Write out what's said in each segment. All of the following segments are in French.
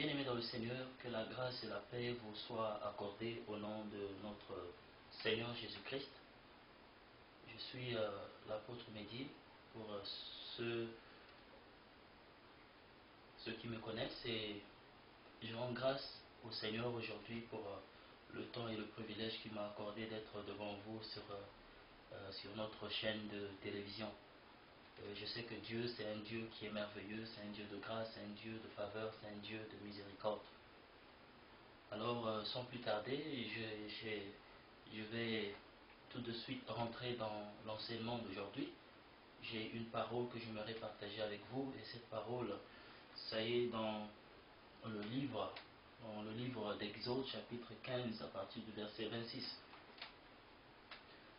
Bien-aimés dans le Seigneur, que la grâce et la paix vous soient accordées au nom de notre Seigneur Jésus-Christ. Je suis l'apôtre Mehdi. Pour ceux qui me connaissent, et je rends grâce au Seigneur aujourd'hui pour le temps et le privilège qu'il m'a accordé d'être devant vous sur notre chaîne de télévision. Je sais que Dieu, c'est un Dieu qui est merveilleux, c'est un Dieu de grâce, c'est un Dieu de faveur, c'est un Dieu de miséricorde. Alors, sans plus tarder, je vais tout de suite rentrer dans l'enseignement d'aujourd'hui. J'ai une parole que j'aimerais partager avec vous, et cette parole, ça y est dans le livre d'Exode, chapitre 15, à partir du verset 26.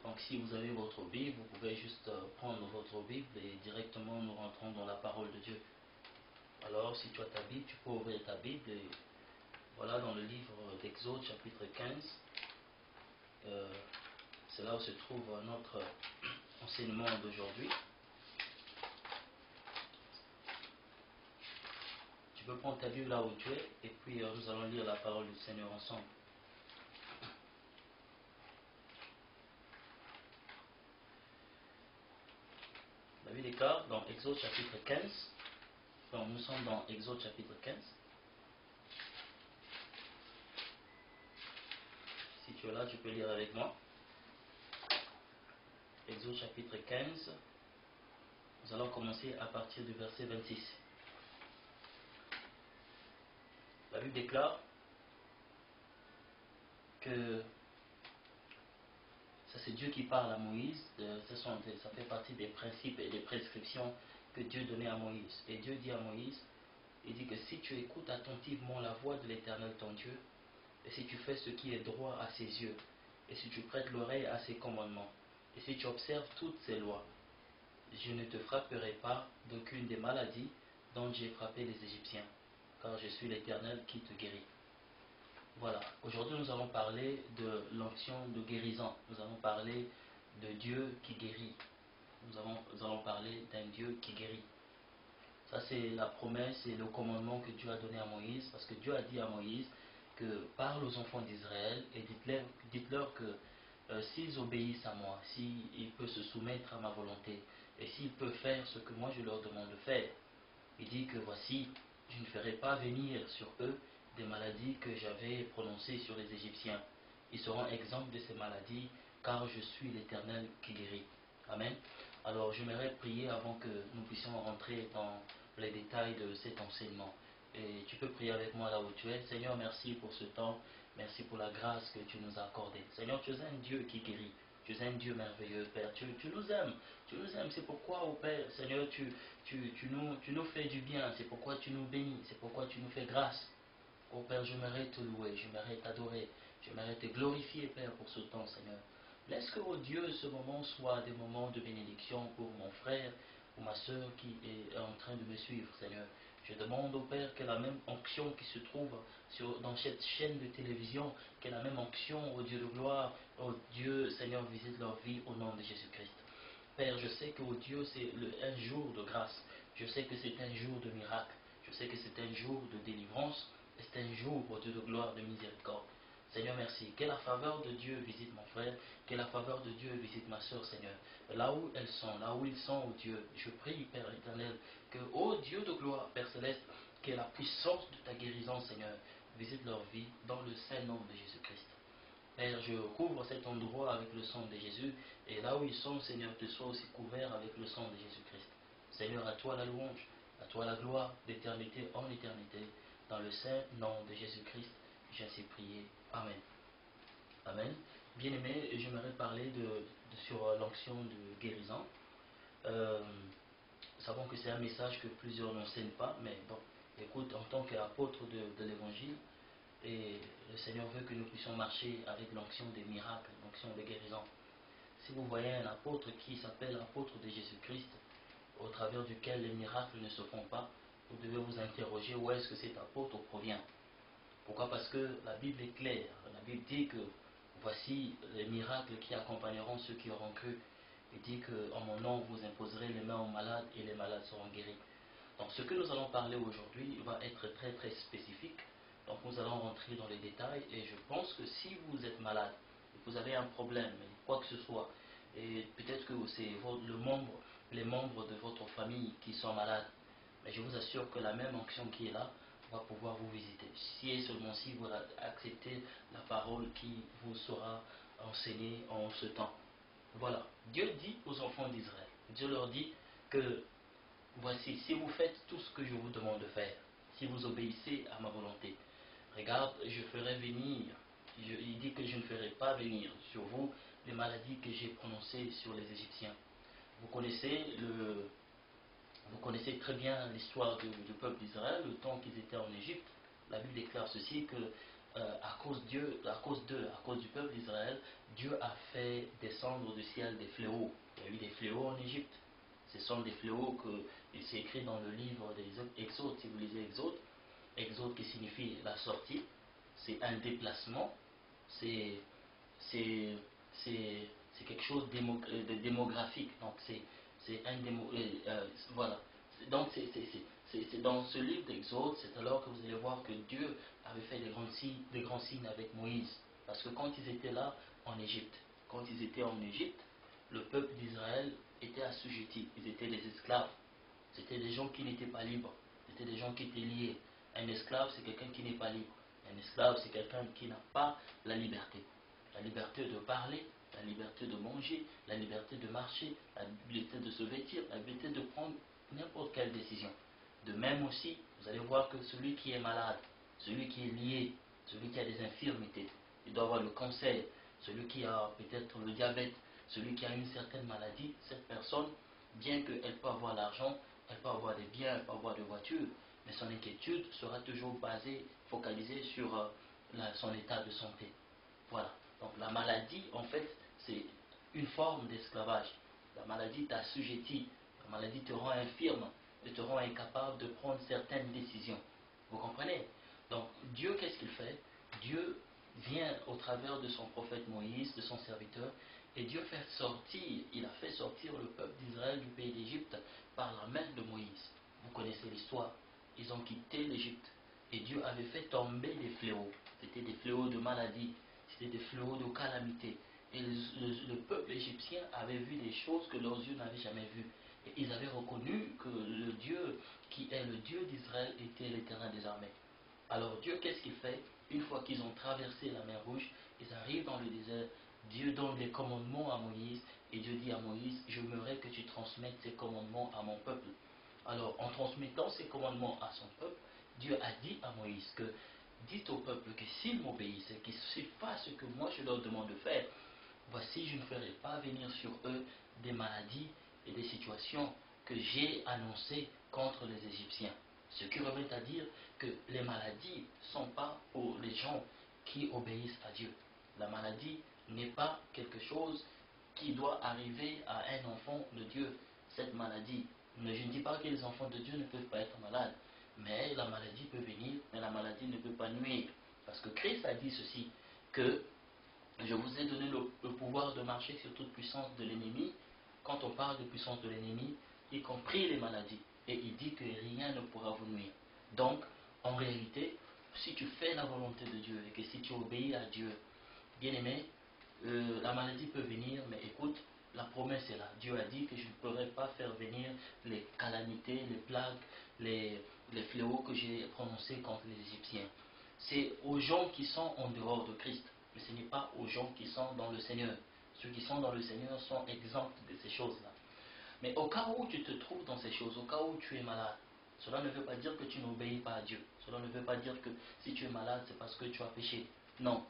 Donc si vous avez votre Bible, vous pouvez juste prendre votre Bible et directement nous rentrons dans la parole de Dieu. Alors si tu as ta Bible, tu peux ouvrir ta Bible et voilà, dans le livre d'Exode chapitre 15, c'est là où se trouve notre enseignement d'aujourd'hui. Tu peux prendre ta Bible là où tu es et puis nous allons lire la parole du Seigneur ensemble. La Bible déclare dans Exode chapitre 15, donc nous sommes dans Exode chapitre 15. Si tu es là, tu peux lire avec moi. Exode chapitre 15, nous allons commencer à partir du verset 26. La Bible déclare que ça, c'est Dieu qui parle à Moïse. Ça fait partie des principes et des prescriptions que Dieu donnait à Moïse. Et Dieu dit à Moïse, il dit que si tu écoutes attentivement la voix de l'Éternel ton Dieu, et si tu fais ce qui est droit à ses yeux, et si tu prêtes l'oreille à ses commandements, et si tu observes toutes ses lois, je ne te frapperai pas d'aucune des maladies dont j'ai frappé les Égyptiens, car je suis l'Éternel qui te guérit. Voilà, aujourd'hui nous allons parler de l'onction de guérison. Nous allons parler de Dieu qui guérit. Nous allons parler d'un Dieu qui guérit. Ça, c'est la promesse et le commandement que Dieu a donné à Moïse, parce que Dieu a dit à Moïse que parle aux enfants d'Israël et dites-leur que s'ils obéissent à moi, s'ils peuvent se soumettre à ma volonté et s'ils peuvent faire ce que moi je leur demande de faire, il dit que voici, je ne ferai pas venir sur eux des maladies que j'avais prononcées sur les Égyptiens. Ils seront exempts de ces maladies, car je suis l'Éternel qui guérit. Amen. Alors j'aimerais prier avant que nous puissions rentrer dans les détails de cet enseignement. Et tu peux prier avec moi là où tu es. Seigneur, merci pour ce temps. Merci pour la grâce que tu nous as accordée. Seigneur, tu es un Dieu qui guérit. Tu es un Dieu merveilleux, Père. Tu nous aimes. Tu nous aimes. C'est pourquoi, oh Père, Seigneur, tu nous fais du bien. C'est pourquoi tu nous bénis. C'est pourquoi tu nous fais grâce. Oh Père, j'aimerais te louer. J'aimerais t'adorer. J'aimerais te glorifier, Père, pour ce temps, Seigneur. Laisse que, oh Dieu, ce moment soit des moments de bénédiction pour mon frère ou ma soeur qui est en train de me suivre, Seigneur. Je demande au Père que la même onction qui se trouve dans cette chaîne de télévision, que la même onction, ô Dieu de gloire, ô Dieu, Seigneur, visite leur vie au nom de Jésus-Christ. Père, je sais que, ô Dieu, c'est un jour de grâce. Je sais que c'est un jour de miracle. Je sais que c'est un jour de délivrance. Et c'est un jour, ô Dieu de gloire, de miséricorde. Seigneur, merci. Que la faveur de Dieu visite mon frère, que la faveur de Dieu visite ma soeur, Seigneur. Là où elles sont, là où ils sont, oh Dieu, je prie, Père éternel, que, ô Dieu de gloire, Père céleste, que la puissance de ta guérison, Seigneur, visite leur vie dans le saint nom de Jésus-Christ. Père, je couvre cet endroit avec le sang de Jésus, et là où ils sont, Seigneur, que sois aussi couvert avec le sang de Jésus-Christ. Seigneur, à toi la louange, à toi la gloire, d'éternité en éternité, dans le saint nom de Jésus-Christ, j'ai ainsi prié. Amen. Amen. Bien-aimé, j'aimerais parler sur l'onction de guérison. Nous savons que c'est un message que plusieurs n'enseignent pas, mais bon, écoute, en tant qu'apôtre de l'Évangile, et le Seigneur veut que nous puissions marcher avec l'onction des miracles, l'onction de guérison. Si vous voyez un apôtre qui s'appelle apôtre de Jésus-Christ, au travers duquel les miracles ne se font pas, vous devez vous interroger où est-ce que cet apôtre provient. Pourquoi? Parce que la Bible est claire. La Bible dit que voici les miracles qui accompagneront ceux qui auront cru. Il dit qu'en mon nom, vous imposerez les mains aux malades et les malades seront guéris. Donc ce que nous allons parler aujourd'hui va être très très spécifique. Donc nous allons rentrer dans les détails et je pense que si vous êtes malade, vous avez un problème, quoi que ce soit, et peut-être que c'est les membres de votre famille qui sont malades, mais je vous assure que la même onction qui est là va pouvoir vous visiter. Si et seulement si vous acceptez la parole qui vous sera enseignée en ce temps. Voilà, Dieu dit aux enfants d'Israël, Dieu leur dit que voici, si vous faites tout ce que je vous demande de faire, si vous obéissez à ma volonté, regarde, je ferai venir, il dit que je ne ferai pas venir sur vous les maladies que j'ai prononcées sur les Égyptiens. Vous connaissez très bien l'histoire du peuple d'Israël, le temps qu'ils étaient en Égypte. La Bible déclare ceci que à cause du peuple d'Israël, Dieu a fait descendre du ciel des fléaux. Il y a eu des fléaux en Égypte. Ce sont des fléaux que c'est écrit dans le livre des Exodes. Si vous lisez Exode, Exode qui signifie la sortie, c'est un déplacement, c'est quelque chose de démographique. Donc c'est un voilà. Donc c'est dans ce livre d'Exode, c'est alors que vous allez voir que Dieu avait fait des grands signes avec Moïse. Parce que quand ils étaient là en Égypte, le peuple d'Israël était assujetti, ils étaient des esclaves. C'était des gens qui n'étaient pas libres, c'était des gens qui étaient liés. Un esclave, c'est quelqu'un qui n'est pas libre. Un esclave, c'est quelqu'un qui n'a pas la liberté. La liberté de parler, la liberté de manger, la liberté de marcher, la liberté de se vêtir, la liberté de prendre n'importe quelle décision. De même aussi, vous allez voir que celui qui est malade, celui qui est lié, celui qui a des infirmités, il doit avoir le cancer, celui qui a peut-être le diabète, celui qui a une certaine maladie, cette personne, bien qu'elle peut avoir l'argent, elle peut avoir des biens, elle peut avoir des voitures, mais son inquiétude sera toujours basée, focalisée sur son état de santé. Voilà. Donc la maladie, en fait, c'est une forme d'esclavage. La maladie t'assujettit, la maladie te rend infirme et te rend incapable de prendre certaines décisions. Vous comprenez? Donc Dieu, qu'est-ce qu'il fait? Dieu vient au travers de son prophète Moïse, de son serviteur, et Dieu il a fait sortir le peuple d'Israël du pays d'Égypte par la main de Moïse. Vous connaissez l'histoire. Ils ont quitté l'Égypte et Dieu avait fait tomber des fléaux. C'était des fléaux de maladie, c'était des fléaux de calamité. Et le peuple égyptien avait vu des choses que leurs yeux n'avaient jamais vues. Et ils avaient reconnu que le Dieu qui est le Dieu d'Israël était l'Éternel des armées. Alors Dieu, qu'est-ce qu'il fait? Une fois qu'ils ont traversé la mer Rouge, ils arrivent dans le désert, Dieu donne les commandements à Moïse, et Dieu dit à Moïse, je voudrais que tu transmettes ces commandements à mon peuple. Alors, en transmettant ces commandements à son peuple, Dieu a dit à Moïse que, dites au peuple que s'ils m'obéissent et qu'ils fassent ce que moi je leur demande de faire, voici, je ne ferai pas venir sur eux des maladies et des situations que j'ai annoncées contre les Égyptiens. Ce qui revient à dire que les maladies ne sont pas pour les gens qui obéissent à Dieu. La maladie n'est pas quelque chose qui doit arriver à un enfant de Dieu. Cette maladie, je ne dis pas que les enfants de Dieu ne peuvent pas être malades, mais la maladie peut venir, mais la maladie ne peut pas nuire. Parce que Christ a dit ceci, que je vous ai donné le pouvoir de marcher sur toute puissance de l'ennemi. Quand on parle de puissance de l'ennemi, y compris les maladies. Et il dit que rien ne pourra vous nuire. Donc, en réalité, si tu fais la volonté de Dieu et que si tu obéis à Dieu, bien aimé, la maladie peut venir, mais écoute, la promesse est là. Dieu a dit que je ne pourrais pas faire venir les calamités, les plagues, les fléaux que j'ai prononcés contre les Égyptiens. C'est aux gens qui sont en dehors de Christ, mais ce n'est pas aux gens qui sont dans le Seigneur. Ceux qui sont dans le Seigneur sont exempts de ces choses-là. Mais au cas où tu te trouves dans ces choses, au cas où tu es malade, cela ne veut pas dire que tu n'obéis pas à Dieu. Cela ne veut pas dire que si tu es malade, c'est parce que tu as péché. Non.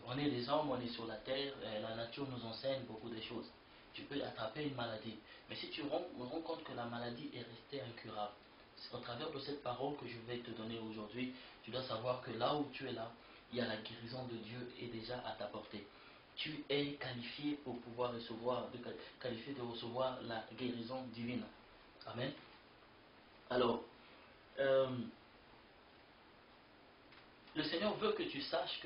On est des hommes, on est sur la terre, et la nature nous enseigne beaucoup de choses. Tu peux attraper une maladie. Mais si tu rends compte que la maladie est restée incurable, c'est au travers de cette parole que je vais te donner aujourd'hui, tu dois savoir que là où tu es là, il y a la guérison de Dieu est déjà à ta portée. Tu es qualifié pour pouvoir qualifié de recevoir la guérison divine. Amen. Alors, le Seigneur veut que tu saches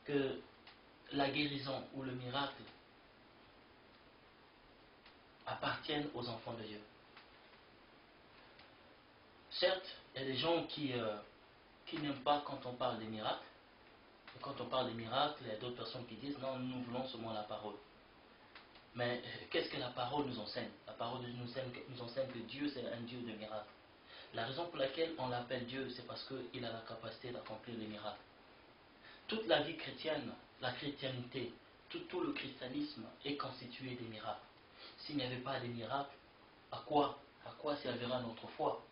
que la guérison ou le miracle appartiennent aux enfants de Dieu. certes, il y a des gens qui n'aiment pas quand on parle des miracles. Et quand on parle des miracles, il y a d'autres personnes qui disent non, nous voulons seulement la parole. Mais qu'est-ce que la parole nous enseigne? La parole nous enseigne que Dieu, c'est un Dieu de miracles. La raison pour laquelle on l'appelle Dieu, c'est parce qu'il a la capacité d'accomplir les miracles. Toute la vie chrétienne, la chrétienté, tout le christianisme est constitué des miracles. S'il n'y avait pas de miracles, à quoi servira notre foi?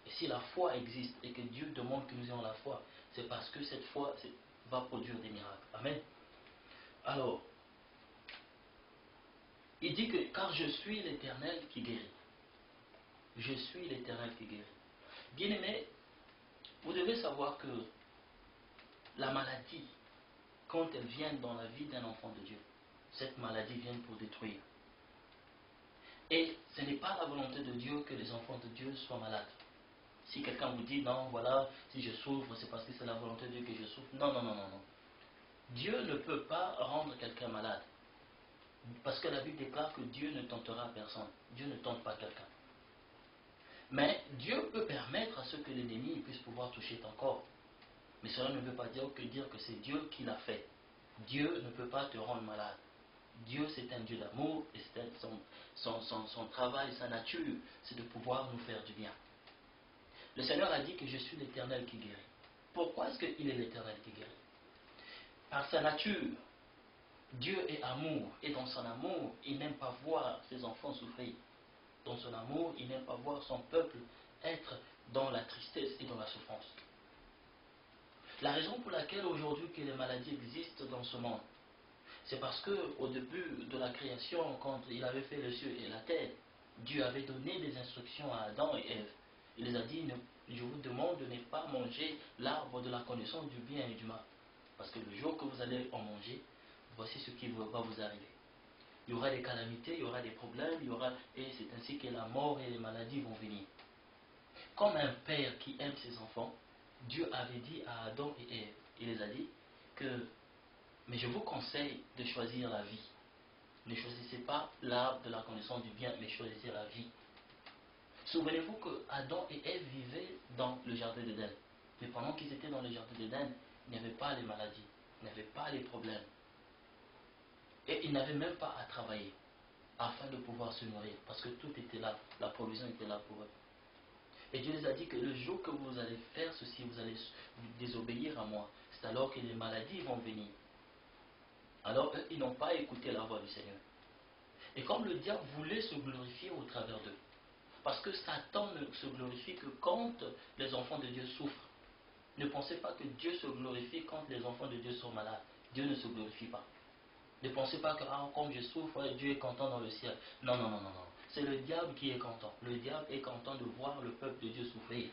Et si la foi existe et que Dieu demande que nous ayons la foi, c'est parce que cette foi va produire des miracles. Amen. Alors, il dit que car je suis l'Éternel qui guérit. Je suis l'Éternel qui guérit. Bien-aimés, vous devez savoir que la maladie, quand elle vient dans la vie d'un enfant de Dieu, cette maladie vient pour détruire. Et ce n'est pas la volonté de Dieu que les enfants de Dieu soient malades. Si quelqu'un vous dit non, voilà, si je souffre, c'est parce que c'est la volonté de Dieu que je souffre. Non, non, non, non, non. Dieu ne peut pas rendre quelqu'un malade. Parce que la Bible déclare que Dieu ne tentera personne. Dieu ne tente pas quelqu'un. Mais Dieu peut permettre à ce que l'ennemi puisse pouvoir toucher ton corps. Mais cela ne veut pas dire que c'est Dieu qui l'a fait. Dieu ne peut pas te rendre malade. Dieu, c'est un Dieu d'amour et son travail, sa nature, c'est de pouvoir nous faire du bien. Le Seigneur a dit que je suis l'Éternel qui guérit. Pourquoi est-ce qu'il est l'Éternel qui guérit? Par sa nature, Dieu est amour et dans son amour, il n'aime pas voir ses enfants souffrir. Dans son amour, il n'aime pas voir son peuple être dans la tristesse et dans la souffrance. La raison pour laquelle aujourd'hui que les maladies existent dans ce monde, c'est parce qu'au début de la création, quand il avait fait les cieux et la terre, Dieu avait donné des instructions à Adam et Ève. Il les a dit, je vous demande de ne pas manger l'arbre de la connaissance du bien et du mal. Parce que le jour que vous allez en manger, voici ce qui va vous arriver. Il y aura des calamités, il y aura des problèmes, et c'est ainsi que la mort et les maladies vont venir. Comme un père qui aime ses enfants, Dieu avait dit à Adam et Ève, il les a dit que, mais je vous conseille de choisir la vie. Ne choisissez pas l'arbre de la connaissance du bien, mais choisissez la vie. Souvenez-vous que Adam et Ève vivaient dans le jardin d'Éden. Mais pendant qu'ils étaient dans le jardin d'Éden, il n'y avait pas les maladies, il n'y avait pas les problèmes. Et ils n'avaient même pas à travailler afin de pouvoir se nourrir, parce que tout était là, la provision était là pour eux. Et Dieu les a dit que le jour que vous allez faire ceci, vous allez désobéir à moi, c'est alors que les maladies vont venir. Alors eux, ils n'ont pas écouté la voix du Seigneur. Et comme le diable voulait se glorifier au travers d'eux, parce que Satan ne se glorifie que quand les enfants de Dieu souffrent. Ne pensez pas que Dieu se glorifie quand les enfants de Dieu sont malades. Dieu ne se glorifie pas. Ne pensez pas que comme je souffre, Dieu est content dans le ciel. Non, non, non, non, non. C'est le diable qui est content. Le diable est content de voir le peuple de Dieu souffrir.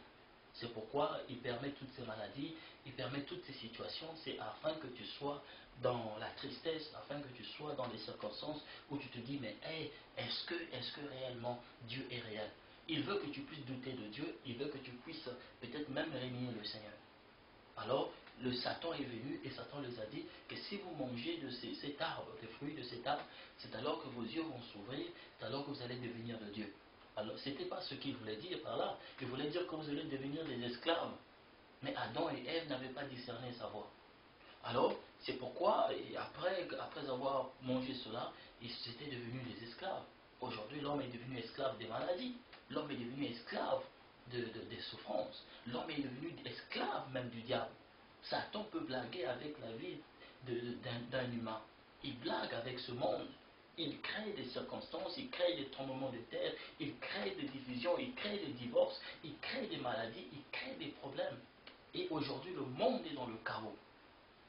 C'est pourquoi il permet toutes ces maladies, il permet toutes ces situations. C'est afin que tu sois dans la tristesse, afin que tu sois dans des circonstances où tu te dis, mais hey, est-ce que réellement Dieu est réel? Il veut que tu puisses douter de Dieu, il veut que tu puisses peut-être même renier le Seigneur. Alors, le Satan est venu et Satan les a dit que si vous mangez de cet arbre, des fruits de cet arbre, c'est alors que vos yeux vont s'ouvrir, c'est alors que vous allez devenir de Dieu. Alors, ce n'était pas ce qu'il voulait dire par là. Il voulait dire que vous allez devenir des esclaves. Mais Adam et Ève n'avaient pas discerné sa voix. Alors, c'est pourquoi, après avoir mangé cela, ils étaient devenus des esclaves. Aujourd'hui, l'homme est devenu esclave des maladies. L'homme est devenu esclave des souffrances. L'homme est devenu esclave même du diable. Satan peut blaguer avec la vie d'un humain. Il blague avec ce monde. Il crée des circonstances, il crée des tremblements de terre, il crée des divisions, il crée des divorces, il crée des maladies, il crée des problèmes. Et aujourd'hui, le monde est dans le chaos.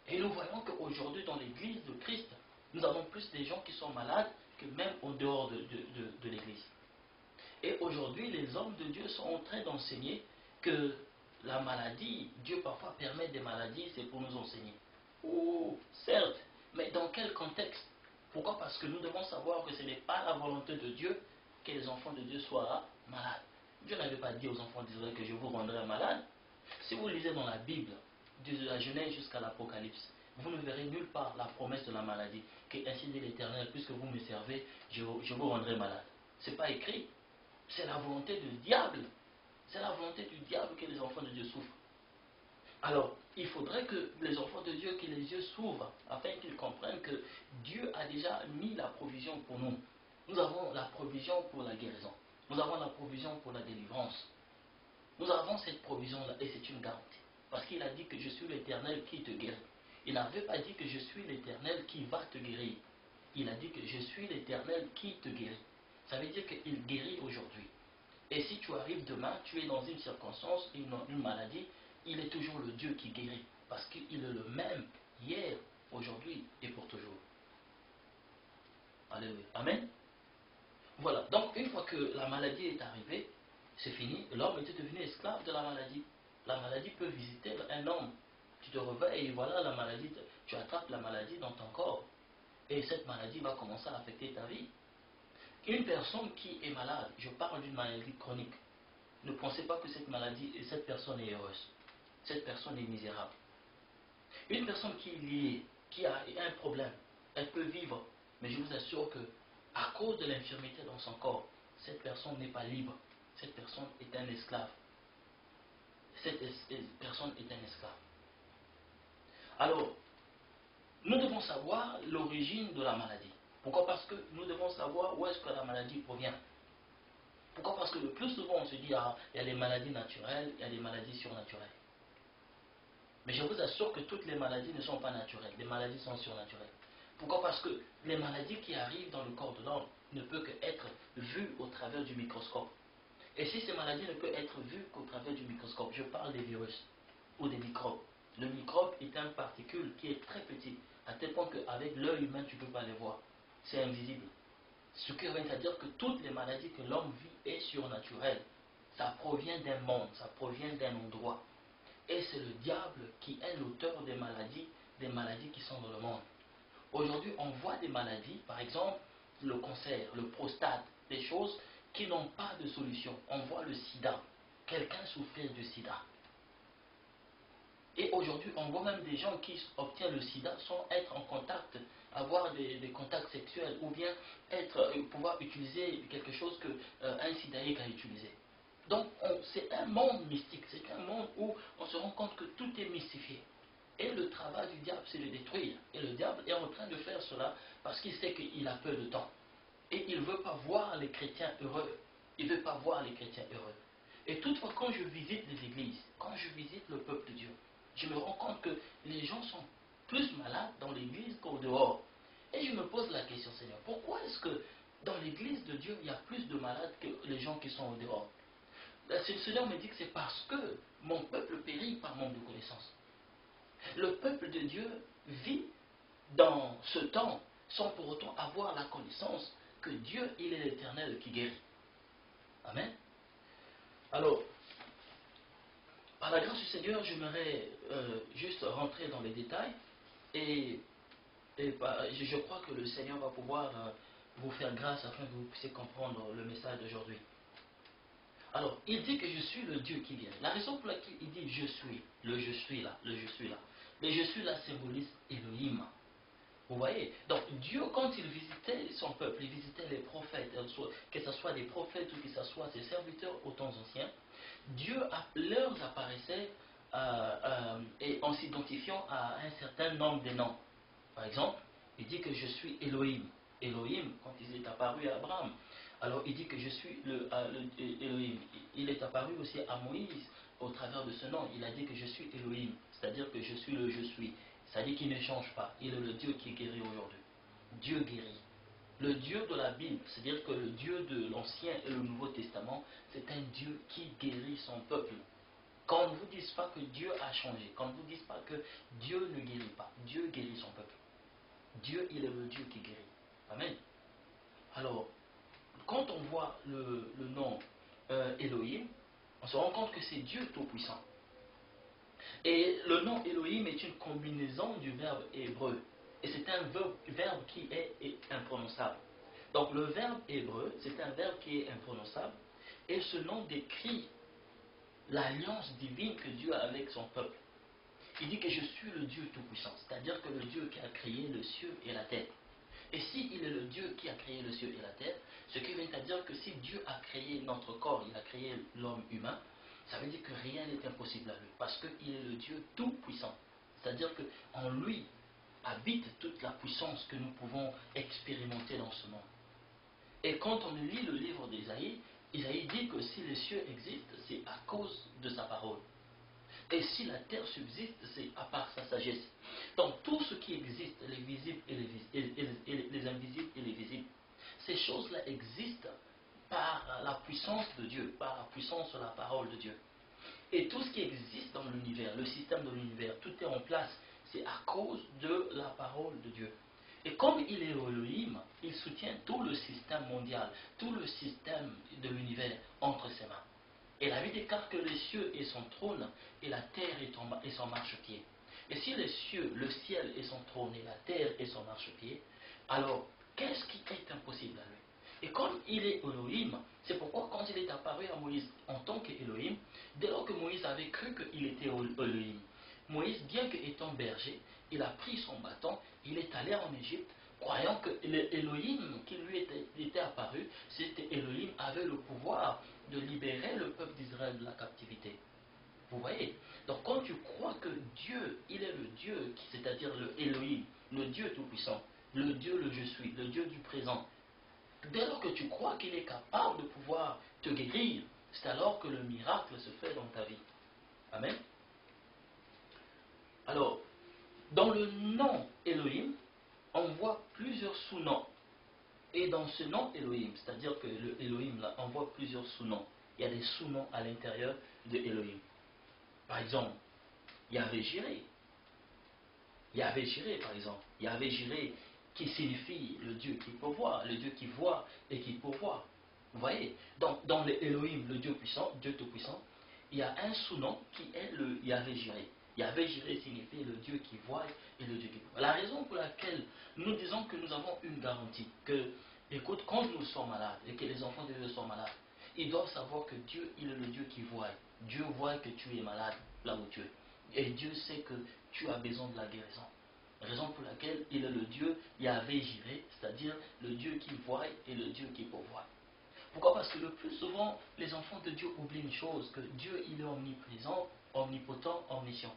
Et nous voyons qu'aujourd'hui, dans l'église de Christ, nous avons plus des gens qui sont malades que même au dehors de l'église. Et aujourd'hui, les hommes de Dieu sont en train d'enseigner que la maladie, Dieu parfois permet des maladies, c'est pour nous enseigner. Oh, certes, mais dans quel contexte? Pourquoi? Parce que nous devons savoir que ce n'est pas la volonté de Dieu que les enfants de Dieu soient malades. Dieu n'avait pas dit aux enfants d'Israël que je vous rendrai malade. Si vous lisez dans la Bible, de la Genèse jusqu'à l'Apocalypse, vous ne verrez nulle part la promesse de la maladie, que ainsi dit l'Éternel, puisque vous me servez, je vous rendrai malade. Ce n'est pas écrit. C'est la volonté du diable C'est la volonté du diable que les enfants de Dieu souffrent. Alors, il faudrait que les enfants de Dieu, que les yeux s'ouvrent, afin qu'ils comprennent que Dieu a déjà mis la provision pour nous. Nous avons la provision pour la guérison. Nous avons la provision pour la délivrance. Nous avons cette provision-là et c'est une garantie. Parce qu'il a dit que je suis l'Éternel qui te guérit. Il n'avait pas dit que je suis l'Éternel qui va te guérir. Il a dit que je suis l'Éternel qui te guérit. Ça veut dire qu'il guérit aujourd'hui. Et si tu arrives demain, tu es dans une circonstance, une maladie, il est toujours le Dieu qui guérit. Parce qu'il est le même hier, aujourd'hui et pour toujours. Alléluia. Amen. Voilà. Donc, une fois que la maladie est arrivée, c'est fini. L'homme était devenu esclave de la maladie. La maladie peut visiter un homme. Tu te réveilles et voilà la maladie. Tu attrapes la maladie dans ton corps. Et cette maladie va commencer à affecter ta vie. Une personne qui est malade, je parle d'une maladie chronique, ne pensez pas que cette personne est heureuse. Cette personne est misérable. Une personne qui est liée, qui a un problème, elle peut vivre, mais je vous assure que à cause de l'infirmité dans son corps, cette personne n'est pas libre. Cette personne est un esclave. Cette personne est un esclave. Alors, nous devons savoir l'origine de la maladie. Pourquoi? Parce que nous devons savoir où est-ce que la maladie provient. Pourquoi? Parce que le plus souvent on se dit, ah, il y a des maladies naturelles, il y a des maladies surnaturelles. Mais je vous assure que toutes les maladies ne sont pas naturelles, les maladies sont surnaturelles. Pourquoi? Parce que les maladies qui arrivent dans le corps de l'homme ne peuvent qu'être vues au travers du microscope. Et si ces maladies ne peuvent être vues qu'au travers du microscope, je parle des virus ou des microbes. Le microbe est une particule qui est très petite, à tel point qu'avec l'œil humain, tu ne peux pas les voir. C'est invisible. Ce qui revient à dire que toutes les maladies que l'homme vit est surnaturelle. Ça provient d'un monde, ça provient d'un endroit. Et c'est le diable qui est l'auteur des maladies qui sont dans le monde. Aujourd'hui, on voit des maladies, par exemple le cancer, le prostate, des choses qui n'ont pas de solution. On voit le sida, quelqu'un souffrir du sida. Et aujourd'hui, on voit même des gens qui obtiennent le sida sans être en contact, avoir des contacts sexuels ou bien pouvoir utiliser quelque chose qu'un sidaïque a utilisé. Donc, c'est un monde mystique, c'est un monde où on se rend compte que tout est mystifié. Et le travail du diable, c'est de détruire. Et le diable est en train de faire cela parce qu'il sait qu'il a peu de temps. Et il ne veut pas voir les chrétiens heureux. Il ne veut pas voir les chrétiens heureux. Et toutefois, quand je visite les églises, quand je visite le peuple de Dieu, je me rends compte que les gens sont plus malades dans l'église qu'au dehors. Et je me pose la question, Seigneur, pourquoi est-ce que dans l'église de Dieu, il y a plus de malades que les gens qui sont au dehors? Le Seigneur me dit que c'est parce que mon peuple périt par manque de connaissance. Le peuple de Dieu vit dans ce temps sans pour autant avoir la connaissance que Dieu, il est l'Éternel qui guérit. Amen. Alors, par la grâce du Seigneur, j'aimerais juste rentrer dans les détails et je crois que le Seigneur va pouvoir vous faire grâce afin que vous puissiez comprendre le message d'aujourd'hui. Alors, il dit que je suis le Dieu qui guérit. La raison pour laquelle il dit je suis, le je suis là, le je suis là. Mais je suis là symbolise Elohim. Vous voyez? Donc Dieu, quand il visitait son peuple, il visitait les prophètes, que ce soit des prophètes ou que ce soit ses serviteurs aux temps anciens, Dieu leur apparaissait et en s'identifiant à un certain nombre de noms. Par exemple, il dit que je suis Elohim. Elohim, quand il est apparu à Abraham, alors il dit que je suis le Elohim. Il est apparu aussi à Moïse au travers de ce nom. Il a dit que je suis Elohim, c'est-à-dire que je suis le je suis. C'est-à-dire qu'il ne change pas. Il est le Dieu qui guérit aujourd'hui. Dieu guérit. Le Dieu de la Bible, c'est-à-dire que le Dieu de l'Ancien et le Nouveau Testament, c'est un Dieu qui guérit son peuple. Qu'on ne vous dise pas que Dieu a changé, qu'on ne vous dise pas que Dieu ne guérit pas. Dieu guérit son peuple. Dieu, il est le Dieu qui guérit. Amen. Alors, quand on voit le nom Elohim, on se rend compte que c'est Dieu Tout-Puissant. Et le nom Elohim est une combinaison du verbe hébreu. Et c'est un verbe qui est imprononçable. Donc le verbe hébreu, c'est un verbe qui est imprononçable. Et ce nom décrit l'alliance divine que Dieu a avec son peuple. Il dit que je suis le Dieu Tout-Puissant, c'est-à-dire que le Dieu qui a créé le ciel et la terre. Et s'il est le Dieu qui a créé le ciel et la terre, ce qui vient à dire que si Dieu a créé notre corps, il a créé l'homme humain, Ça veut dire que rien n'est impossible à lui, parce qu'il est le Dieu tout-puissant. C'est-à-dire qu'en lui habite toute la puissance que nous pouvons expérimenter dans ce monde. Et quand on lit le livre d'Ésaïe, Isaïe dit que si les cieux existent, c'est à cause de sa parole. Et si la terre subsiste, c'est à part sa sagesse. Donc tout ce qui existe, les visibles et les invisibles et les visibles, ces choses-là existent par la puissance de Dieu, par la puissance de la parole de Dieu. Et tout ce qui existe dans l'univers, le système de l'univers, tout est en place, c'est à cause de la parole de Dieu. Et comme il est Elohim, il soutient tout le système mondial, tout le système de l'univers entre ses mains. Et la Bible déclare que les cieux est son trône et la terre est son marchepied. Et si les cieux, le ciel est son trône et la terre est son marchepied, alors qu'est-ce qui est impossible à lui? Et comme il est Elohim, c'est pourquoi quand il est apparu à Moïse en tant qu'Elohim, dès lors que Moïse avait cru qu'il était Elohim, Moïse, bien qu'étant berger, il a pris son bâton, il est allé en Égypte, croyant que l'Elohim qui lui était apparu, c'était Elohim, avait le pouvoir de libérer le peuple d'Israël de la captivité. Vous voyez? Donc quand tu crois que Dieu, il est le Dieu, c'est-à-dire le Elohim, le Dieu tout-puissant, le Dieu le je suis, le Dieu du présent, dès lors que tu crois qu'il est capable de pouvoir te guérir, c'est alors que le miracle se fait dans ta vie. Amen. Alors, dans le nom Elohim, on voit plusieurs sous-noms. Et dans ce nom Elohim, c'est-à-dire que le Elohim, là, on voit plusieurs sous-noms. Il y a des sous-noms à l'intérieur de Elohim. Par exemple, Yahvé Jiré. Yahvé Jiré, par exemple. Yahvé Jiré, qui signifie le Dieu qui pourvoit, le Dieu qui voit et qui pourvoit. Vous voyez? Donc, dans le Elohim, le Dieu puissant, Dieu tout-puissant, il y a un sous-nom qui est le Yahvé Jiré. Yahvé Jiré signifie le Dieu qui voit et le Dieu qui pourvoit. La raison pour laquelle nous disons que nous avons une garantie, que, écoute, quand nous sommes malades et que les enfants de Dieu sont malades, ils doivent savoir que Dieu, il est le Dieu qui voit. Dieu voit que tu es malade là où tu es. Et Dieu sait que tu as besoin de la guérison. Raison pour laquelle il est le Dieu Yahvé Jiré, c'est-à-dire le Dieu qui voit et le Dieu qui pourvoit. Pourquoi? Parce que le plus souvent, les enfants de Dieu oublient une chose, que Dieu, il est omniprésent, omnipotent, omniscient.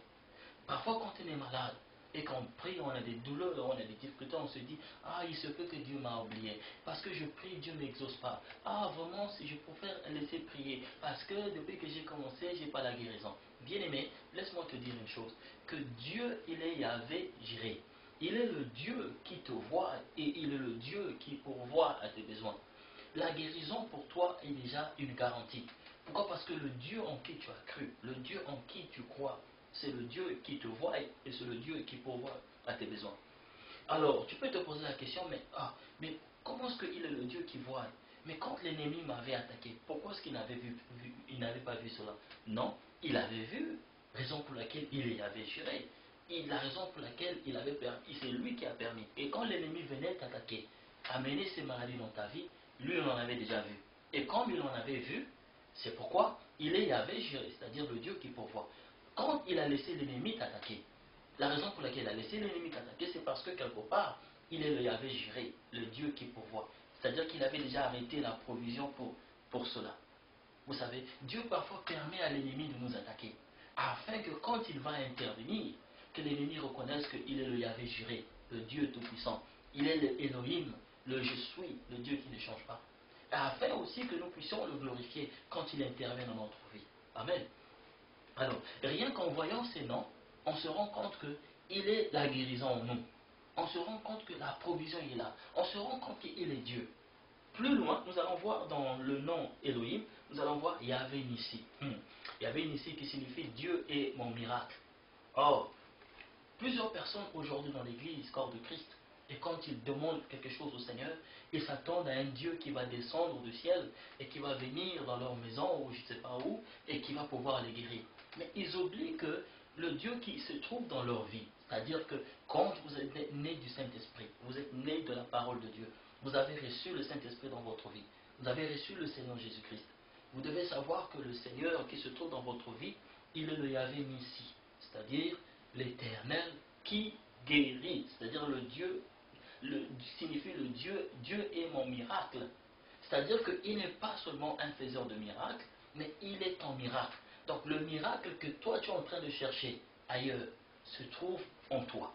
Parfois, quand on est malade et qu'on prie, on a des douleurs, on a des difficultés, on se dit, ah, il se peut que Dieu m'a oublié. Parce que je prie, Dieu ne m'exauce pas. Ah, vraiment, si je préfère laisser prier. Parce que depuis que j'ai commencé, je n'ai pas la guérison. Bien-aimé, laisse-moi te dire une chose, que Dieu, il est Yahvé Jiré. Il est le Dieu qui te voit et il est le Dieu qui pourvoit à tes besoins. La guérison pour toi est déjà une garantie. Pourquoi? Parce que le Dieu en qui tu as cru, le Dieu en qui tu crois, c'est le Dieu qui te voit et c'est le Dieu qui pourvoit à tes besoins. Alors, tu peux te poser la question, mais comment est-ce qu'il est le Dieu qui voit? Mais quand l'ennemi m'avait attaqué, pourquoi est-ce qu'il n'avait pas vu cela? Non, il avait vu, raison pour laquelle il avait juré. La raison pour laquelle il avait permis, c'est lui qui a permis. Et quand l'ennemi venait t'attaquer, amener ces maladies dans ta vie, lui, il en avait déjà vu. Et comme il en avait vu, c'est pourquoi il avait juré, c'est-à-dire le Dieu qui pourvoit. Quand il a laissé l'ennemi t'attaquer, la raison pour laquelle il a laissé l'ennemi t'attaquer, c'est parce que quelque part, il est le Yahvé Jiré, le Dieu qui pourvoit. C'est-à-dire qu'il avait déjà arrêté la provision pour cela. Vous savez, Dieu parfois permet à l'ennemi de nous attaquer, afin que quand il va intervenir, que l'ennemi reconnaisse qu'il est le Yahvé Jiré, le Dieu Tout-Puissant. Il est le Elohim, le Je suis, le Dieu qui ne change pas. Afin aussi que nous puissions le glorifier quand il intervient dans notre vie. Amen. Alors, rien qu'en voyant ces noms, on se rend compte qu'il est la guérison en nous. On se rend compte que la provision est là. On se rend compte qu'il est Dieu. Plus loin, nous allons voir dans le nom Elohim, nous allons voir Yahvé Nissi. Yahvé Nissi qui signifie Dieu est mon miracle. Or, plusieurs personnes aujourd'hui dans l'église, corps de Christ, et quand ils demandent quelque chose au Seigneur, ils s'attendent à un Dieu qui va descendre du ciel et qui va venir dans leur maison ou je ne sais pas où et qui va pouvoir les guérir. Mais ils oublient que le Dieu qui se trouve dans leur vie, c'est-à-dire que quand vous êtes né du Saint-Esprit, vous êtes né de la parole de Dieu, vous avez reçu le Saint-Esprit dans votre vie, vous avez reçu le Seigneur Jésus-Christ. Vous devez savoir que le Seigneur qui se trouve dans votre vie, il est le Yahvé Nissi, c'est-à-dire l'Éternel qui guérit, c'est-à-dire le Dieu, signifie le Dieu, Dieu est mon miracle. C'est-à-dire qu'il n'est pas seulement un faiseur de miracles, mais il est ton miracle. Donc le miracle que toi tu es en train de chercher ailleurs se trouve en toi.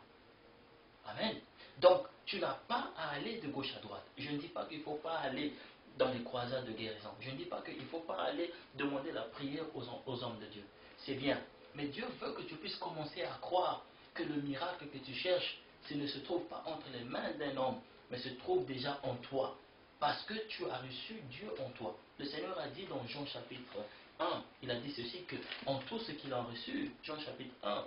Amen. Donc tu n'as pas à aller de gauche à droite. Je ne dis pas qu'il ne faut pas aller dans les croisades de guérison. Je ne dis pas qu'il ne faut pas aller demander la prière aux hommes de Dieu. C'est bien. Mais Dieu veut que tu puisses commencer à croire que le miracle que tu cherches, ce ne se trouve pas entre les mains d'un homme, mais se trouve déjà en toi. Parce que tu as reçu Dieu en toi. Le Seigneur a dit dans Jean chapitre 1, il a dit ceci, que en tout ce qu'il a reçu, Jean chapitre 1,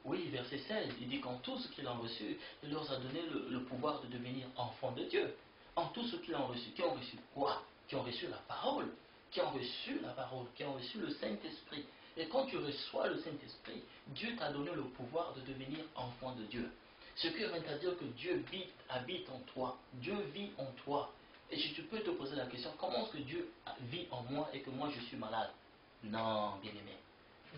oui, verset 16, il dit qu'en tout ce qu'ils ont reçu, il leur a donné le pouvoir de devenir enfants de Dieu. En tout ce qu'ils ont reçu, qui ont reçu quoi? Qui ont reçu la parole, qui ont reçu la parole, qui ont reçu le Saint-Esprit. Et quand tu reçois le Saint-Esprit, Dieu t'a donné le pouvoir de devenir enfant de Dieu. Ce qui vient à dire que Dieu habite en toi, Dieu vit en toi. Et si tu peux te poser la question, comment est-ce que Dieu vit en moi et que moi je suis malade? Non, bien-aimé.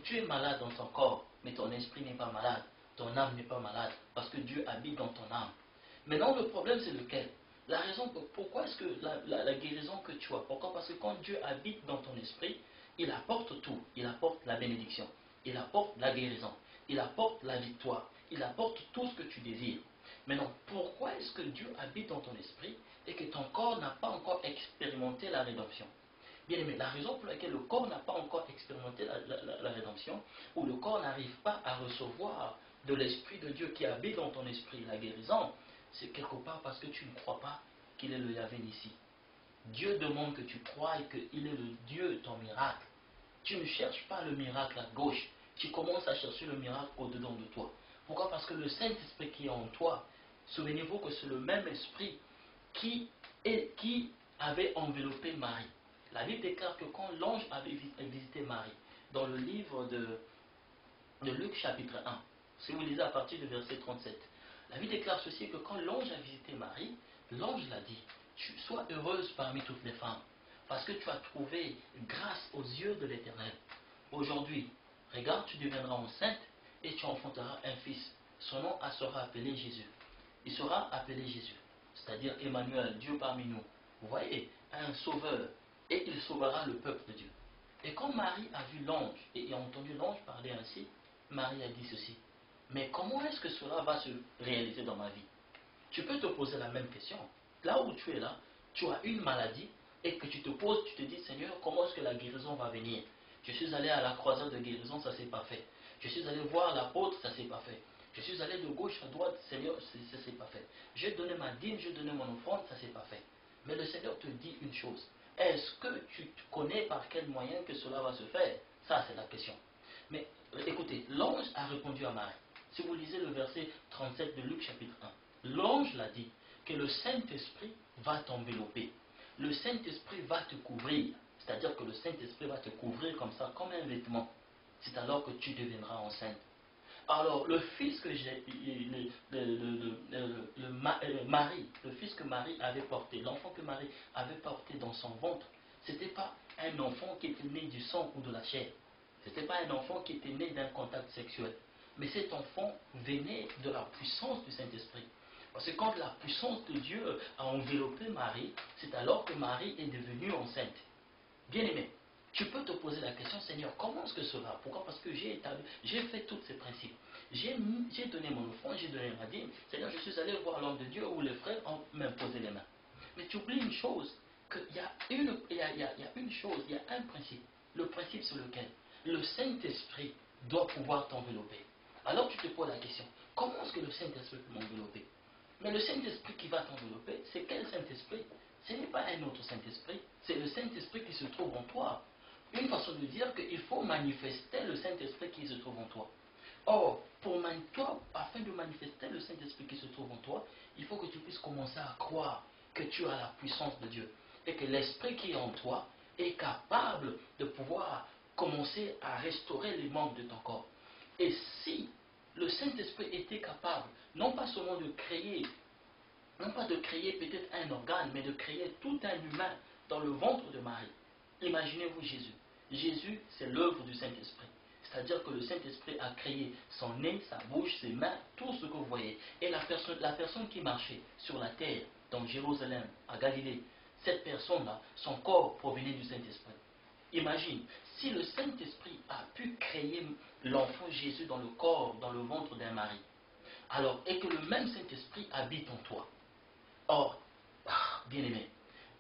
Tu es malade dans ton corps, mais ton esprit n'est pas malade, ton âme n'est pas malade, parce que Dieu habite dans ton âme. Maintenant, le problème, c'est lequel? La raison, pourquoi est-ce que la guérison que tu as? Pourquoi? Parce que quand Dieu habite dans ton esprit, il apporte tout. Il apporte la bénédiction, il apporte la guérison, il apporte la victoire, il apporte tout ce que tu désires. Maintenant, pourquoi est-ce que Dieu habite dans ton esprit et que ton corps n'a pas encore expérimenté la rédemption? Bien aimé, la raison pour laquelle le corps n'a pas encore expérimenté la rédemption, ou le corps n'arrive pas à recevoir de l'Esprit de Dieu qui habite dans ton esprit la guérison, c'est quelque part parce que tu ne crois pas qu'il est le Yahvé Nissi. Dieu demande que tu crois et qu'il est le Dieu de ton miracle. Tu ne cherches pas le miracle à gauche, tu commences à chercher le miracle au-dedans de toi. Pourquoi? Parce que le Saint-Esprit qui est en toi, souvenez-vous que c'est le même esprit qui avait enveloppé Marie. La Bible déclare que quand l'ange avait visité Marie, dans le livre de Luc chapitre 1, si vous lisez à partir du verset 37, la Bible déclare ceci, que quand l'ange a visité Marie, l'ange l'a dit, sois heureuse parmi toutes les femmes, parce que tu as trouvé grâce aux yeux de l'Éternel. Aujourd'hui, regarde, tu deviendras enceinte et tu enfanteras un fils. Son nom sera appelé Jésus. Il sera appelé Jésus, c'est-à-dire Emmanuel, Dieu parmi nous. Vous voyez, un sauveur, et il sauvera le peuple de Dieu. Et quand Marie a vu l'ange et a entendu l'ange parler ainsi, Marie a dit ceci, mais comment est-ce que cela va se réaliser dans ma vie? Tu peux te poser la même question. Là où tu es là, tu as une maladie et que tu te poses, tu te dis, Seigneur, comment est-ce que la guérison va venir? Je suis allé à la croisade de guérison, ça ne s'est pas fait. Je suis allé voir l'apôtre, ça ne s'est pas fait. Je suis allé de gauche à droite, Seigneur, ça ne s'est pas fait. J'ai donné ma dîme, j'ai donné mon offrande, ça ne s'est pas fait. Mais le Seigneur te dit une chose. Est-ce que tu connais par quel moyen que cela va se faire? Ça, c'est la question. Mais écoutez, l'ange a répondu à Marie. Si vous lisez le verset 37 de Luc chapitre 1, l'ange l'a dit, que le Saint-Esprit va t'envelopper. Le Saint-Esprit va te couvrir. C'est-à-dire que le Saint-Esprit va te couvrir comme ça, comme un vêtement. C'est alors que tu deviendras enceinte. Alors, le fils que Marie, le fils que Marie avait porté, l'enfant que Marie avait porté dans son ventre, ce n'était pas un enfant qui était né du sang ou de la chair. Ce n'était pas un enfant qui était né d'un contact sexuel. Mais cet enfant venait de la puissance du Saint-Esprit. Parce que quand la puissance de Dieu a enveloppé Marie, c'est alors que Marie est devenue enceinte. Bien-aimé, tu peux te poser la question, Seigneur, comment est-ce que cela? Pourquoi? Parce que j'ai fait tous ces principes. J'ai donné mon offrande, j'ai donné ma dîme. Seigneur, je suis allé voir l'homme de Dieu où les frères ont m'imposé les mains. Mais tu oublies une chose, qu'il y a une chose, il y a un principe. Le principe sur lequel le Saint-Esprit doit pouvoir t'envelopper. Alors tu te poses la question, comment est-ce que le Saint-Esprit peut m'envelopper? Mais le Saint-Esprit qui va t'envelopper, c'est quel Saint-Esprit? Ce n'est pas un autre Saint-Esprit, c'est le Saint-Esprit qui se trouve en toi. Une façon de dire qu'il faut manifester le Saint-Esprit qui se trouve en toi. Or, toi, afin de manifester le Saint-Esprit qui se trouve en toi, il faut que tu puisses commencer à croire que tu as la puissance de Dieu et que l'Esprit qui est en toi est capable de pouvoir commencer à restaurer les membres de ton corps. Et si le Saint-Esprit était capable, non pas seulement de créer, non pas de créer peut-être un organe, mais de créer tout un humain dans le ventre de Marie. Imaginez-vous Jésus. Jésus, c'est l'œuvre du Saint-Esprit. C'est-à-dire que le Saint-Esprit a créé son nez, sa bouche, ses mains, tout ce que vous voyez. Et la personne qui marchait sur la terre, dans Jérusalem, à Galilée, cette personne-là, son corps provenait du Saint-Esprit. Imagine, si le Saint-Esprit a pu créer l'enfant Jésus dans le corps, dans le ventre d'un mari, alors, et que le même Saint-Esprit habite en toi. Or, bien-aimé,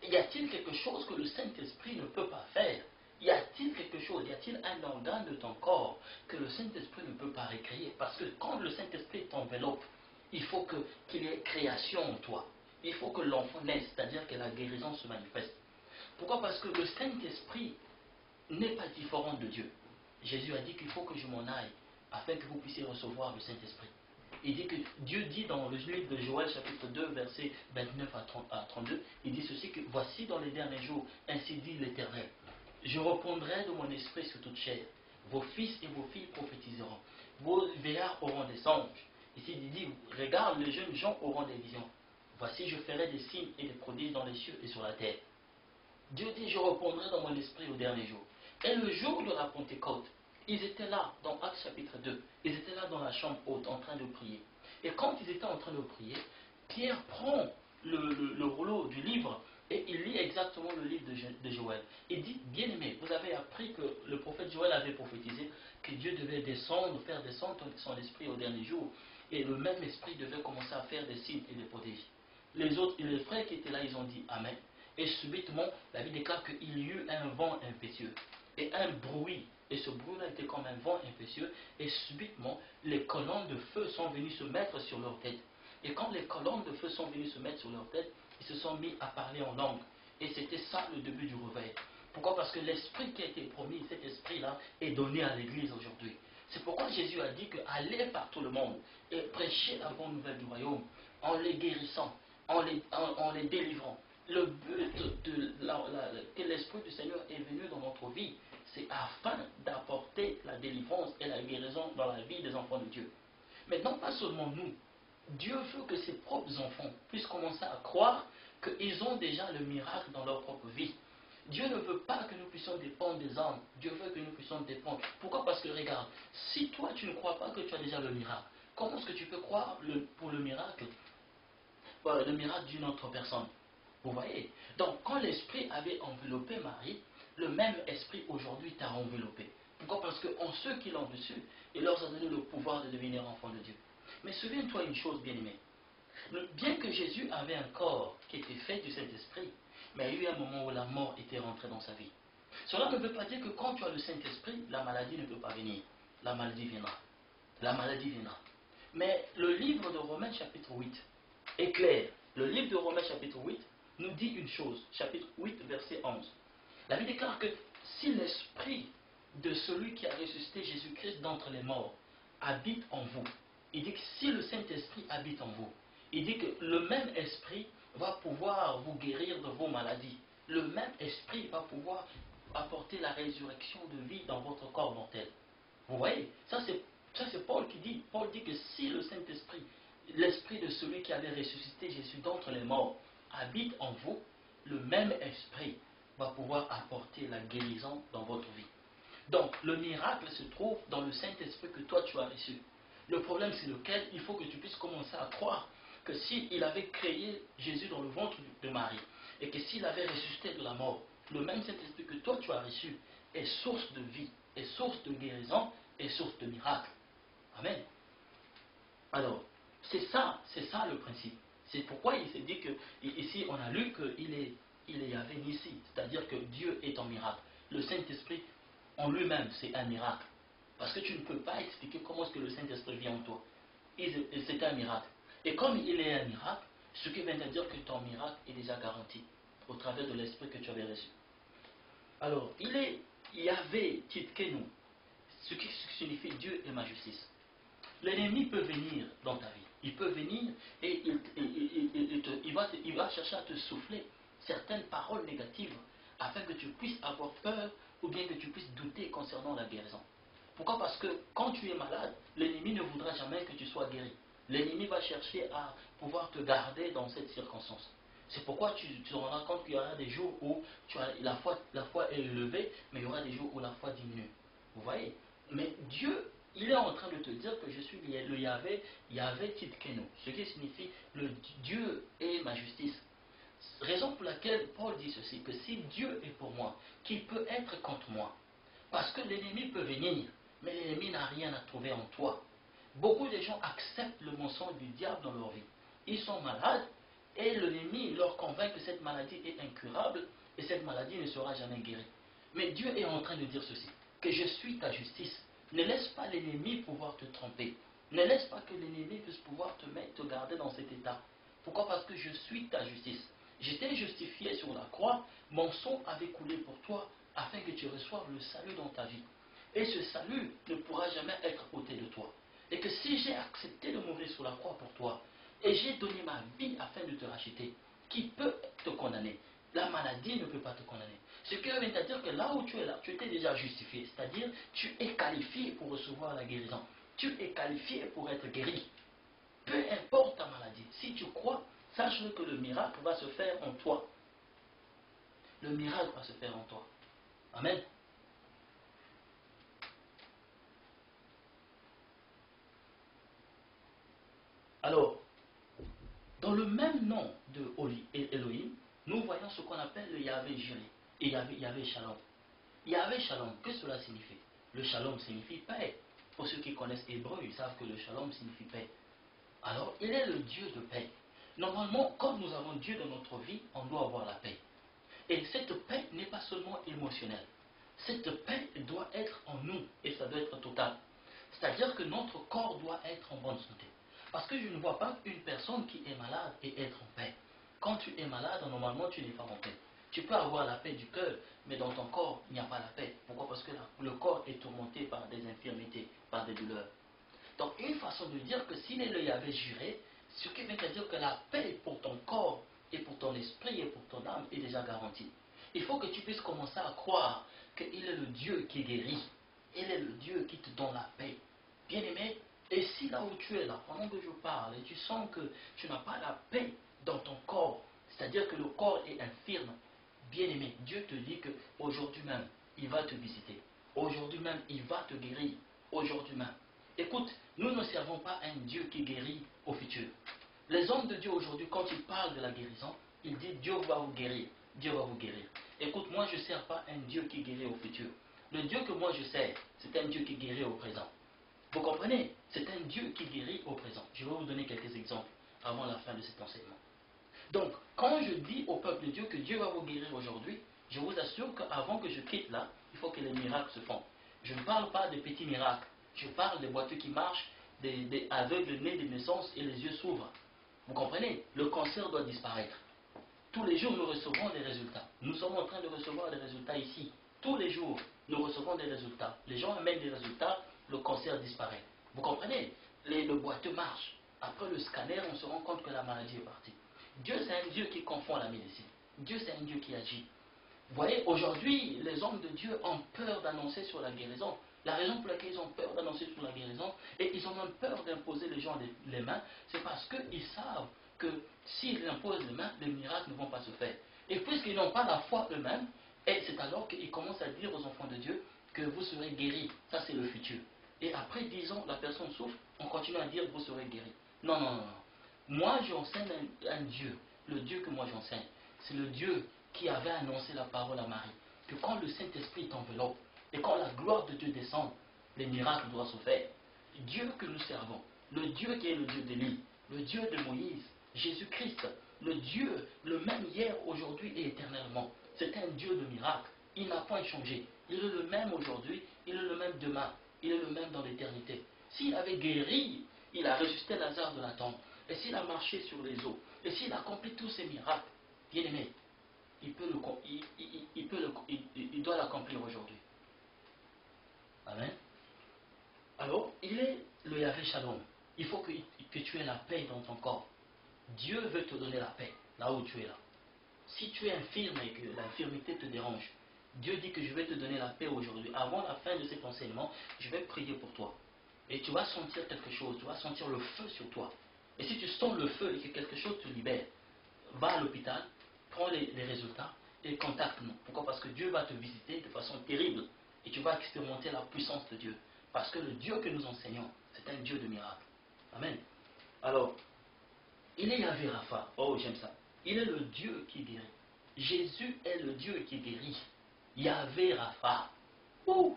y a-t-il quelque chose que le Saint-Esprit ne peut pas faire? Y a-t-il quelque chose, y a-t-il un organe de ton corps que le Saint-Esprit ne peut pas recréer? Parce que quand le Saint-Esprit t'enveloppe, il faut qu'il y ait création en toi. Il faut que l'enfant naisse, c'est-à-dire que la guérison se manifeste. Pourquoi? Parce que le Saint-Esprit n'est pas différent de Dieu. Jésus a dit qu'il faut que je m'en aille afin que vous puissiez recevoir le Saint-Esprit. Il dit que Dieu dit dans le livre de Joël chapitre 2 versets 29 à 32, il dit ceci que voici dans les derniers jours, ainsi dit l'Éternel, je répondrai de mon esprit sur toute chair, vos fils et vos filles prophétiseront, vos vieillards auront des songes. Ici il dit, regarde, les jeunes gens auront des visions. Voici je ferai des signes et des prodiges dans les cieux et sur la terre. Dieu dit, je répondrai dans mon esprit au dernier jour. Et le jour de la Pentecôte, ils étaient là, dans Actes chapitre 2, ils étaient là dans la chambre haute, en train de prier. Et quand ils étaient en train de prier, Pierre prend le rouleau du livre et il lit exactement le livre de Joël. Il dit, bien-aimé, vous avez appris que le prophète Joël avait prophétisé que Dieu devait descendre, faire descendre son esprit au dernier jour. Et le même esprit devait commencer à faire des signes et des prodiges. Les frères qui étaient là, ils ont dit Amen. Et subitement, la Bible déclare qu'il y eut un vent impétueux et un bruit. Et ce bruit-là était comme un vent impétueux. Et subitement, les colonnes de feu sont venues se mettre sur leur tête. Et quand les colonnes de feu sont venues se mettre sur leur tête, ils se sont mis à parler en langue. Et c'était ça le début du réveil. Pourquoi? Parce que l'esprit qui a été promis, cet esprit-là, est donné à l'Église aujourd'hui. C'est pourquoi Jésus a dit que allez par tout le monde et prêchez la bonne nouvelle du royaume en les guérissant, en les délivrant. Le but que l'Esprit du Seigneur est venu dans notre vie, c'est afin d'apporter la délivrance et la guérison dans la vie des enfants de Dieu. Mais non pas seulement nous. Dieu veut que ses propres enfants puissent commencer à croire qu'ils ont déjà le miracle dans leur propre vie. Dieu ne veut pas que nous puissions dépendre des hommes. Dieu veut que nous puissions dépendre. Pourquoi? Parce que regarde, si toi tu ne crois pas que tu as déjà le miracle, comment est-ce que tu peux croire pour le miracle d'une autre personne? Vous voyez? Donc, quand l'Esprit avait enveloppé Marie, le même Esprit aujourd'hui t'a enveloppé. Pourquoi? Parce qu'en ceux qui l'ont reçu, il leur a donné le pouvoir de devenir enfants de Dieu. Mais souviens-toi une chose, bien-aimé. Bien que Jésus avait un corps qui était fait du Saint-Esprit, mais il y a eu un moment où la mort était rentrée dans sa vie. Cela ne veut pas dire que quand tu as le Saint-Esprit, la maladie ne peut pas venir. La maladie viendra. La maladie viendra. Mais le livre de Romains chapitre 8 est clair. Le livre de Romains chapitre 8 nous dit une chose, chapitre 8, verset 11. La Bible déclare que si l'esprit de celui qui a ressuscité Jésus-Christ d'entre les morts habite en vous, il dit que si le Saint-Esprit habite en vous, il dit que le même esprit va pouvoir vous guérir de vos maladies. Le même esprit va pouvoir apporter la résurrection de vie dans votre corps mortel. Vous voyez, ça c'est Paul qui dit. Paul dit que si le Saint-Esprit, l'esprit de celui qui avait ressuscité Jésus d'entre les morts, habite en vous, le même esprit va pouvoir apporter la guérison dans votre vie. Donc, le miracle se trouve dans le Saint-Esprit que toi tu as reçu. Le problème c'est lequel? Il faut que tu puisses commencer à croire que s'il avait créé Jésus dans le ventre de Marie, et que s'il avait ressuscité de la mort, le même Saint-Esprit que toi tu as reçu est source de vie, est source de guérison, est source de miracle. Amen. Alors, c'est ça le principe. C'est pourquoi il s'est dit que, ici on a lu qu'il est Yahvé Nissi, c'est-à-dire que Dieu est un miracle. Le Saint-Esprit en lui-même, c'est un miracle. Parce que tu ne peux pas expliquer comment est-ce que le Saint-Esprit vient en toi. C'est un miracle. Et comme il est un miracle, ce qui vient de dire que ton miracle est déjà garanti au travers de l'Esprit que tu avais reçu. Alors, il est Yahvé Titkenu, ce qui signifie Dieu est ma justice. L'ennemi peut venir dans ta vie. Il peut venir et il va chercher à te souffler certaines paroles négatives afin que tu puisses avoir peur ou bien que tu puisses douter concernant la guérison. Pourquoi? Parce que quand tu es malade, l'ennemi ne voudra jamais que tu sois guéri. L'ennemi va chercher à pouvoir te garder dans cette circonstance. C'est pourquoi tu te rendras compte qu'il y aura des jours où la foi est élevée, mais il y aura des jours où la foi diminue. Vous voyez? Mais Dieu, il est en train de te dire que je suis le Yahvé Titkenu, ce qui signifie le Dieu est ma justice. Raison pour laquelle Paul dit ceci, que si Dieu est pour moi, qui peut être contre moi? Parce que l'ennemi peut venir, mais l'ennemi n'a rien à trouver en toi. Beaucoup de gens acceptent le mensonge du diable dans leur vie. Ils sont malades et l'ennemi leur convainc que cette maladie est incurable et cette maladie ne sera jamais guérie. Mais Dieu est en train de dire ceci, que je suis ta justice. Ne laisse pas l'ennemi pouvoir te tromper. Ne laisse pas que l'ennemi puisse pouvoir te garder dans cet état. Pourquoi? Parce que je suis ta justice. J'étais justifié sur la croix, mon sang avait coulé pour toi afin que tu reçoives le salut dans ta vie. Et ce salut ne pourra jamais être ôté de toi. Et que si j'ai accepté de mourir sur la croix pour toi, et j'ai donné ma vie afin de te racheter, qui peut te condamner? La maladie ne peut pas te condamner. Ce qui vient à dire que là où tu es là, tu étais déjà justifié, c'est-à-dire tu es qualifié pour recevoir la guérison. Tu es qualifié pour être guéri. Peu importe ta maladie, si tu crois, sache que le miracle va se faire en toi. Le miracle va se faire en toi. Amen. Alors, dans le même nom de Elohim, nous voyons ce qu'on appelle le Yahvé juré et Yahvé Shalom. Yahvé Shalom, que cela signifie? Le Shalom signifie paix. Pour ceux qui connaissent Hébreu, ils savent que le Shalom signifie paix. Alors, il est le Dieu de paix. Normalement, quand nous avons Dieu dans notre vie, on doit avoir la paix. Et cette paix n'est pas seulement émotionnelle. Cette paix doit être en nous et ça doit être total. C'est-à-dire que notre corps doit être en bonne santé. Parce que je ne vois pas une personne qui est malade et être en paix. Quand tu es malade, normalement, tu n'es pas en paix. Tu peux avoir la paix du cœur, mais dans ton corps, il n'y a pas la paix. Pourquoi? Parce que le corps est tourmenté par des infirmités, par des douleurs. Donc, une façon de dire que s'il est le Yahvé juré, ce qui veut dire que la paix pour ton corps et pour ton esprit et pour ton âme est déjà garantie. Il faut que tu puisses commencer à croire qu'il est le Dieu qui guérit. Il est le Dieu qui te donne la paix. Bien-aimé, et si là où tu es là, pendant que je parle, et tu sens que tu n'as pas la paix dans ton corps, c'est-à-dire que le corps est infirme, bien-aimé, Dieu te dit qu'aujourd'hui même, il va te visiter. Aujourd'hui même, il va te guérir. Aujourd'hui même. Écoute, nous ne servons pas un Dieu qui guérit au futur. Les hommes de Dieu aujourd'hui, quand ils parlent de la guérison, ils disent Dieu va vous guérir. Dieu va vous guérir. Écoute, moi je ne sers pas un Dieu qui guérit au futur. Le Dieu que moi je sers, c'est un Dieu qui guérit au présent. Vous comprenez? C'est un Dieu qui guérit au présent. Je vais vous donner quelques exemples avant la fin de cet enseignement. Donc, quand je dis au peuple de Dieu que Dieu va vous guérir aujourd'hui, je vous assure qu'avant que je quitte là, il faut que les miracles se font. Je ne parle pas de petits miracles. Je parle des boiteux qui marchent, des aveugles nés de naissance et les yeux s'ouvrent. Vous comprenez? Le cancer doit disparaître. Tous les jours, nous recevons des résultats. Nous sommes en train de recevoir des résultats ici. Tous les jours, nous recevons des résultats. Les gens amènent des résultats, le cancer disparaît. Vous comprenez? Le boiteux marche. Après le scanner, on se rend compte que la maladie est partie. Dieu, c'est un Dieu qui confond la médecine. Dieu, c'est un Dieu qui agit. Vous voyez, aujourd'hui, les hommes de Dieu ont peur d'annoncer sur la guérison. La raison pour laquelle ils ont peur d'annoncer sur la guérison, et ils ont même peur d'imposer les gens les mains, c'est parce qu'ils savent que s'ils imposent les mains, les miracles ne vont pas se faire. Et puisqu'ils n'ont pas la foi eux-mêmes, et c'est alors qu'ils commencent à dire aux enfants de Dieu que vous serez guéris. Ça, c'est le futur. Et après 10 ans, la personne souffre, on continue à dire vous serez guéris. Non, non, non, non. Moi, j'enseigne un Dieu. Le Dieu que moi j'enseigne, c'est le Dieu qui avait annoncé la parole à Marie. Que quand le Saint-Esprit t'enveloppe et quand la gloire de Dieu descend, les miracles doivent se faire. Dieu que nous servons, le Dieu qui est le Dieu d'Élie, le Dieu de Moïse, Jésus-Christ, le Dieu, le même hier, aujourd'hui et éternellement. C'est un Dieu de miracles. Il n'a point changé. Il est le même aujourd'hui, il est le même demain, il est le même dans l'éternité. S'il avait guéri, il a ressuscité Lazare de la tombe. Et s'il a marché sur les eaux, et s'il a accompli tous ces miracles, bien aimé, il doit l'accomplir aujourd'hui. Amen. Alors, il est le Yahvé Shalom. Il faut que tu aies la paix dans ton corps. Dieu veut te donner la paix, là où tu es là. Si tu es infirme et que l'infirmité te dérange, Dieu dit que je vais te donner la paix aujourd'hui. Avant la fin de cet enseignement, je vais prier pour toi. Et tu vas sentir quelque chose, tu vas sentir le feu sur toi. Et si tu sens le feu et que quelque chose te libère, va à l'hôpital, prends les résultats et contacte-nous. Pourquoi? Parce que Dieu va te visiter de façon terrible et tu vas expérimenter la puissance de Dieu. Parce que le Dieu que nous enseignons, c'est un Dieu de miracles. Amen. Alors, il est Yahvé Rapha. Oh, j'aime ça. Il est le Dieu qui guérit. Jésus est le Dieu qui guérit. Yahvé Rapha. Oh,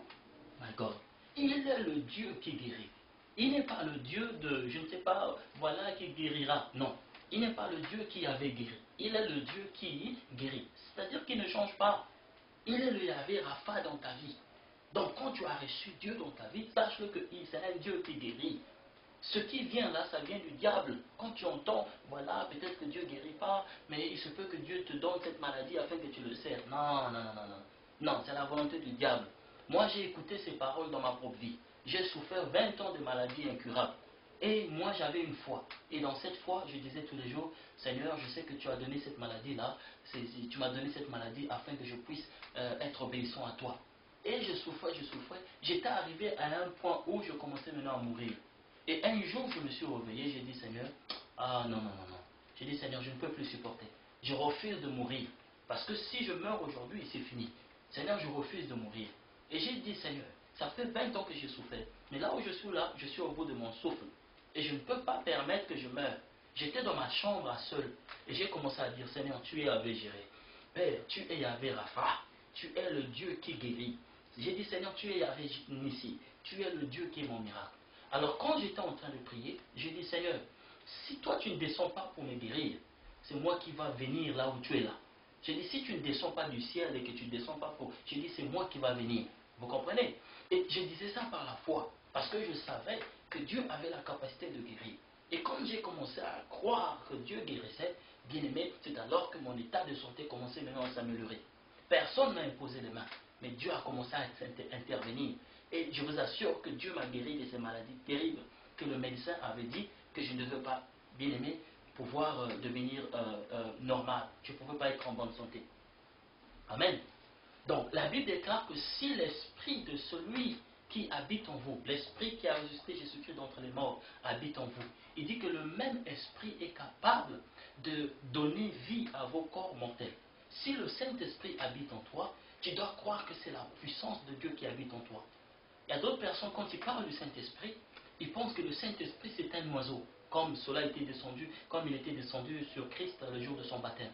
my God. Il est le Dieu qui guérit. Il n'est pas le Dieu de, je ne sais pas, voilà, qui guérira. Non. Il n'est pas le Dieu qui avait guéri. Il est le Dieu qui guérit. C'est-à-dire qu'il ne change pas. Il est le Yahvé Rapha dans ta vie. Donc quand tu as reçu Dieu dans ta vie, sache-le que c'est un Dieu qui guérit. Ce qui vient là, ça vient du diable. Quand tu entends, voilà, peut-être que Dieu ne guérit pas, mais il se peut que Dieu te donne cette maladie afin que tu le sers. Non, non, non, non, non. Non, c'est la volonté du diable. Moi, j'ai écouté ces paroles dans ma propre vie. J'ai souffert 20 ans de maladies incurables. Et moi, j'avais une foi. Et dans cette foi, je disais tous les jours, Seigneur, je sais que tu as donné cette maladie-là. Tu m'as donné cette maladie afin que je puisse être obéissant à toi. Et je souffrais. J'étais arrivé à un point où je commençais maintenant à mourir. Et un jour, je me suis réveillé, j'ai dit, Seigneur, ah non, non, non, non. J'ai dit, Seigneur, je ne peux plus supporter. Je refuse de mourir. Parce que si je meurs aujourd'hui, c'est fini. Seigneur, je refuse de mourir. Et j'ai dit, Seigneur, ça fait 20 ans que j'ai souffert. Mais là où je suis là, je suis au bout de mon souffle. Et je ne peux pas permettre que je meure. J'étais dans ma chambre à seul. Et j'ai commencé à dire, Seigneur, tu es Yahvé Jireh. Père, tu es Yahvé Rapha. Tu es le Dieu qui guérit. J'ai dit, Seigneur, tu es Yahvé Nissi. Tu es le Dieu qui est mon miracle. Alors quand j'étais en train de prier, j'ai dit, Seigneur, si toi tu ne descends pas pour me guérir, c'est moi qui va venir là où tu es là. J'ai dit, si tu ne descends pas du ciel et que tu ne descends pas pour... J'ai dit, c'est moi qui va venir. Vous comprenez? Et je disais ça par la foi, parce que je savais que Dieu avait la capacité de guérir. Et quand j'ai commencé à croire que Dieu guérissait, bien aimé, c'est alors que mon état de santé commençait maintenant à s'améliorer. Personne n'a imposé les mains, mais Dieu a commencé à intervenir. Et je vous assure que Dieu m'a guéri de ces maladies terribles que le médecin avait dit que je ne devais pas, bien aimé, pouvoir devenir normal. Je ne pouvais pas être en bonne santé. Amen. Donc la Bible déclare que si l'esprit de celui qui habite en vous, l'esprit qui a ressuscité Jésus-Christ d'entre les morts, habite en vous, il dit que le même esprit est capable de donner vie à vos corps mortels. Si le Saint-Esprit habite en toi, tu dois croire que c'est la puissance de Dieu qui habite en toi. Il y a d'autres personnes, quand ils parlent du Saint-Esprit, ils pensent que le Saint-Esprit c'est un oiseau, comme cela a été descendu, comme il était descendu sur Christ le jour de son baptême.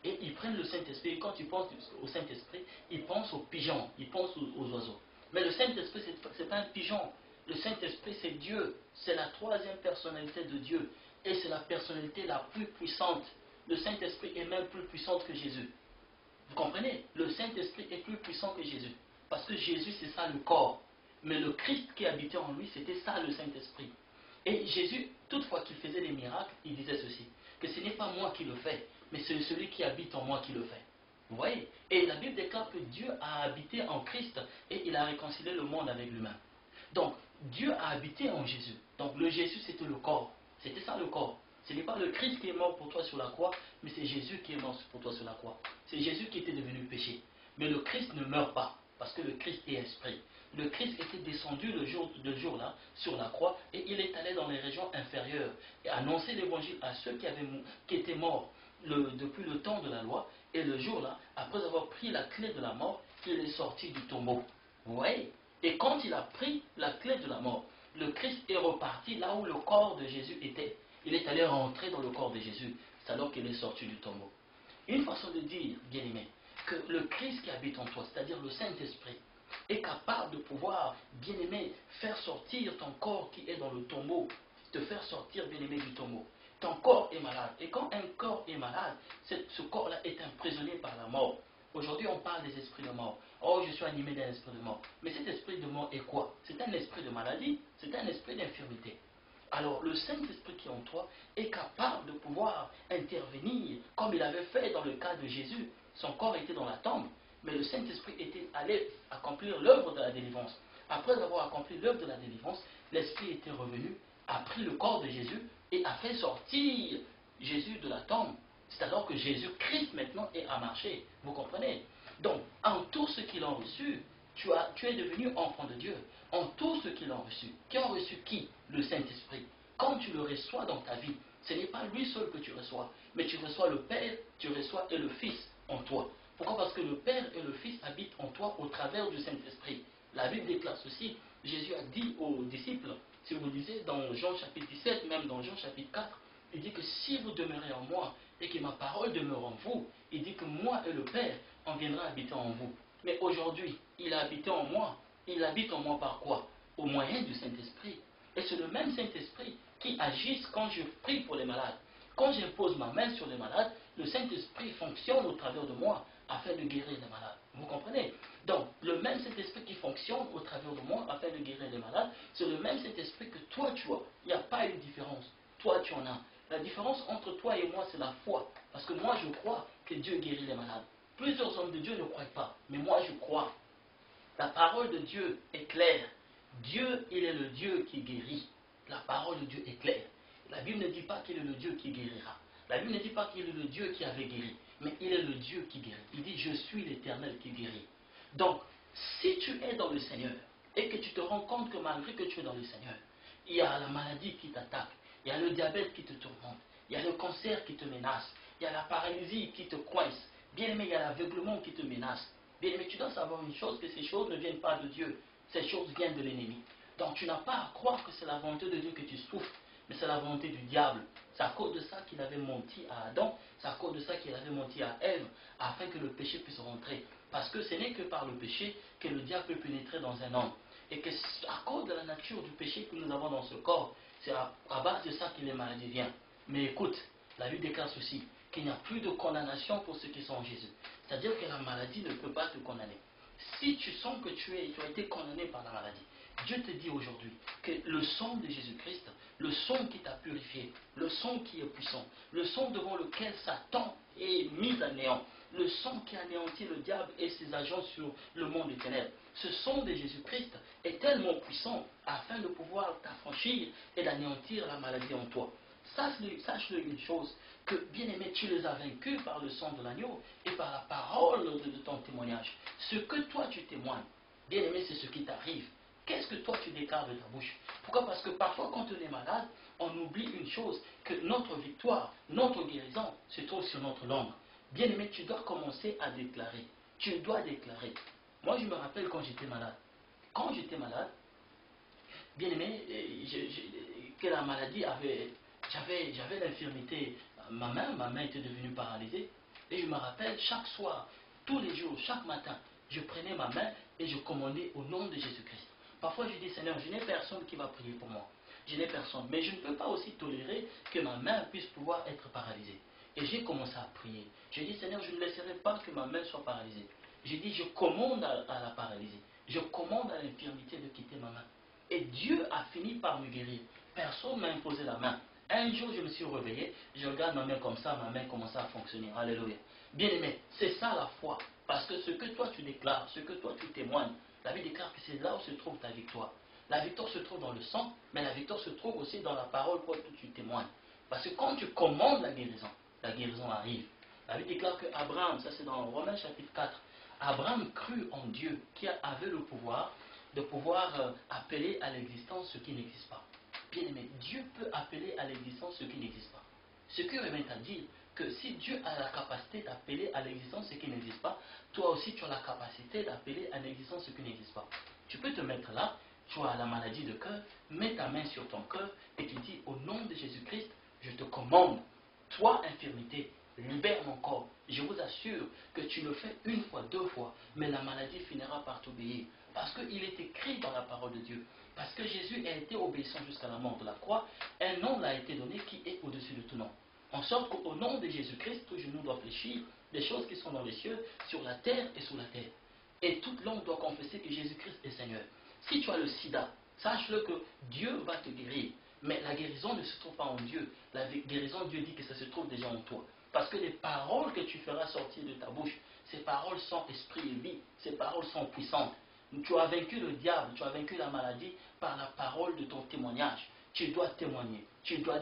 Et ils prennent le Saint-Esprit, et quand ils pensent au Saint-Esprit, ils pensent aux pigeons, ils pensent aux oiseaux. Mais le Saint-Esprit, ce n'est pas un pigeon. Le Saint-Esprit, c'est Dieu. C'est la troisième personnalité de Dieu. Et c'est la personnalité la plus puissante. Le Saint-Esprit est même plus puissant que Jésus. Vous comprenez? Le Saint-Esprit est plus puissant que Jésus. Parce que Jésus, c'est ça le corps. Mais le Christ qui habitait en lui, c'était ça le Saint-Esprit. Et Jésus, toutefois qu'il faisait des miracles, il disait ceci, que ce n'est pas moi qui le fais, mais c'est celui qui habite en moi qui le fait. Vous voyez? Et la Bible déclare que Dieu a habité en Christ et il a réconcilié le monde avec lui-même. Donc, Dieu a habité en Jésus. Donc, le Jésus, c'était le corps. C'était ça le corps. Ce n'est pas le Christ qui est mort pour toi sur la croix, mais c'est Jésus qui est mort pour toi sur la croix. C'est Jésus qui était devenu péché. Mais le Christ ne meurt pas, parce que le Christ est esprit. Le Christ était descendu le jour là, sur la croix, et il est allé dans les régions inférieures et annoncer l'évangile à ceux qui étaient morts depuis le temps de la loi. Et le jour là, après avoir pris la clé de la mort, il est sorti du tombeau. Vous voyez? Et quand il a pris la clé de la mort, le Christ est reparti là où le corps de Jésus était. Il est allé rentrer dans le corps de Jésus. C'est alors qu'il est sorti du tombeau. Une façon de dire, bien aimé, que le Christ qui habite en toi, c'est-à-dire le Saint-Esprit, est capable de pouvoir, bien aimé, faire sortir ton corps qui est dans le tombeau, te faire sortir, bien aimé, du tombeau. Ton corps est malade. Et quand un corps est malade, ce corps-là est emprisonné par la mort. Aujourd'hui, on parle des esprits de mort. Oh, je suis animé d'un esprit de mort. Mais cet esprit de mort est quoi? C'est un esprit de maladie, c'est un esprit d'infirmité. Alors, le Saint-Esprit qui est en toi est capable de pouvoir intervenir comme il avait fait dans le cas de Jésus. Son corps était dans la tombe, mais le Saint-Esprit était allé accomplir l'œuvre de la délivrance. Après avoir accompli l'œuvre de la délivrance, l'Esprit était revenu, a pris le corps de Jésus et a fait sortir Jésus de la tombe. C'est alors que Jésus-Christ maintenant est à marcher. Vous comprenez? Donc, en tout ce qu'il a reçu, tu es devenu enfant de Dieu. En tout ce qu'il a reçu. Qui a reçu qui? Le Saint-Esprit. Quand tu le reçois dans ta vie, ce n'est pas lui seul que tu reçois, mais tu reçois le Père, tu reçois et le Fils en toi. Pourquoi? Parce que le Père et le Fils habitent en toi au travers du Saint-Esprit. La Bible déclare ceci. Jésus a dit aux disciples, si vous lisez dans Jean chapitre 17, même dans Jean chapitre 4, il dit que si vous demeurez en moi et que ma parole demeure en vous, il dit que moi et le Père, on viendra habiter en vous. Mais aujourd'hui, il a habité en moi. Il habite en moi par quoi? Au moyen du Saint-Esprit. Et c'est le même Saint-Esprit qui agit quand je prie pour les malades. Quand j'impose ma main sur les malades, le Saint-Esprit fonctionne au travers de moi afin de guérir les malades. Vous comprenez? Donc, le même Saint-Esprit qui fonctionne au travers de moi afin de guérir les malades, c'est le même Saint-Esprit que toi tu as. Il n'y a pas une différence. Toi tu en as. La différence entre toi et moi, c'est la foi. Parce que moi, je crois que Dieu guérit les malades. Plusieurs hommes de Dieu ne croient pas, mais moi, je crois. La parole de Dieu est claire. Dieu, il est le Dieu qui guérit. La parole de Dieu est claire. La Bible ne dit pas qu'il est le Dieu qui guérira. La Bible ne dit pas qu'il est le Dieu qui avait guéri, mais il est le Dieu qui guérit. Il dit, je suis l'Éternel qui guérit. Donc, si tu es dans le Seigneur et que tu te rends compte que malgré que tu es dans le Seigneur, il y a la maladie qui t'attaque, il y a le diabète qui te tourmente, il y a le cancer qui te menace, il y a la paralysie qui te coince, bien aimé, il y a l'aveuglement qui te menace. Bien aimé, tu dois savoir une chose, que ces choses ne viennent pas de Dieu, ces choses viennent de l'ennemi. Donc tu n'as pas à croire que c'est la volonté de Dieu que tu souffres, mais c'est la volonté du diable. C'est à cause de ça qu'il avait menti à Adam, c'est à cause de ça qu'il avait menti à Ève, afin que le péché puisse rentrer. Parce que ce n'est que par le péché que le diable peut pénétrer dans un homme. Et que à cause de la nature du péché que nous avons dans ce corps, c'est à base de ça que les maladies viennent. Mais écoute, la Bible déclare ceci, qu'il n'y a plus de condamnation pour ceux qui sont en Jésus. C'est-à-dire que la maladie ne peut pas te condamner. Si tu sens que tu as été condamné par la maladie, Dieu te dit aujourd'hui que le sang de Jésus-Christ, le sang qui t'a purifié, le sang qui est puissant, le sang devant lequel Satan est mis à néant, le sang qui anéantit le diable et ses agents sur le monde des ténèbres. Ce sang de Jésus-Christ est tellement puissant afin de pouvoir t'affranchir et d'anéantir la maladie en toi. Sache-le une chose, que bien aimé, tu les as vaincus par le sang de l'agneau et par la parole de ton témoignage. Ce que toi tu témoignes, bien aimé, c'est ce qui t'arrive. Qu'est-ce que toi tu déclares de ta bouche? Pourquoi? Parce que parfois quand on est malade, on oublie une chose, que notre victoire, notre guérison se trouve sur notre langue. Bien aimé, tu dois commencer à déclarer. Tu dois déclarer. Moi je me rappelle quand j'étais malade. Quand j'étais malade, bien aimé, que la maladie avait... J'avais l'infirmité, ma main était devenue paralysée. Et je me rappelle, chaque soir, tous les jours, chaque matin, je prenais ma main et je commandais au nom de Jésus-Christ. Parfois, je dis, Seigneur, je n'ai personne qui va prier pour moi. Je n'ai personne. Mais je ne peux pas aussi tolérer que ma main puisse pouvoir être paralysée. Et j'ai commencé à prier. J'ai dit, Seigneur, je ne laisserai pas que ma main soit paralysée. J'ai dit, je commande à la paralysie. Je commande à l'infirmité de quitter ma main. Et Dieu a fini par me guérir. Personne ne m'a imposé la main. Un jour, je me suis réveillé, je regarde ma main comme ça, ma main commence à fonctionner. Alléluia. Bien aimé, c'est ça la foi. Parce que ce que toi tu déclares, ce que toi tu témoignes, la Bible déclare que c'est là où se trouve ta victoire. La victoire se trouve dans le sang, mais la victoire se trouve aussi dans la parole que tu témoignes. Parce que quand tu commandes la guérison arrive. La Bible déclare que Abraham, ça c'est dans Romains chapitre 4, Abraham crut en Dieu qui avait le pouvoir de pouvoir appeler à l'existence ce qui n'existe pas. Bien aimé, Dieu peut appeler à l'existence ce qui n'existe pas. Ce qui remet à dire que si Dieu a la capacité d'appeler à l'existence ce qui n'existe pas, toi aussi tu as la capacité d'appeler à l'existence ce qui n'existe pas. Tu peux te mettre là, tu as la maladie de cœur, mets ta main sur ton cœur et tu dis au nom de Jésus-Christ, je te commande, toi infirmité, libère mon corps. Je vous assure que tu le fais une fois, deux fois, mais la maladie finira par t'obéir. Parce qu'il est écrit dans la parole de Dieu. Parce que Jésus a été obéissant jusqu'à la mort de la croix, un nom l'a été donné qui est au-dessus de tout nom. En sorte qu'au nom de Jésus-Christ, tout genou doit fléchir, des choses qui sont dans les cieux, sur la terre et sous la terre. Et toute langue doit confesser que Jésus-Christ est Seigneur. Si tu as le sida, sache-le que Dieu va te guérir. Mais la guérison ne se trouve pas en Dieu. La guérison, Dieu dit que ça se trouve déjà en toi. Parce que les paroles que tu feras sortir de ta bouche, ces paroles sont esprit et vie, ces paroles sont puissantes. Tu as vaincu le diable, tu as vaincu la maladie par la parole de ton témoignage. Tu dois témoigner, tu dois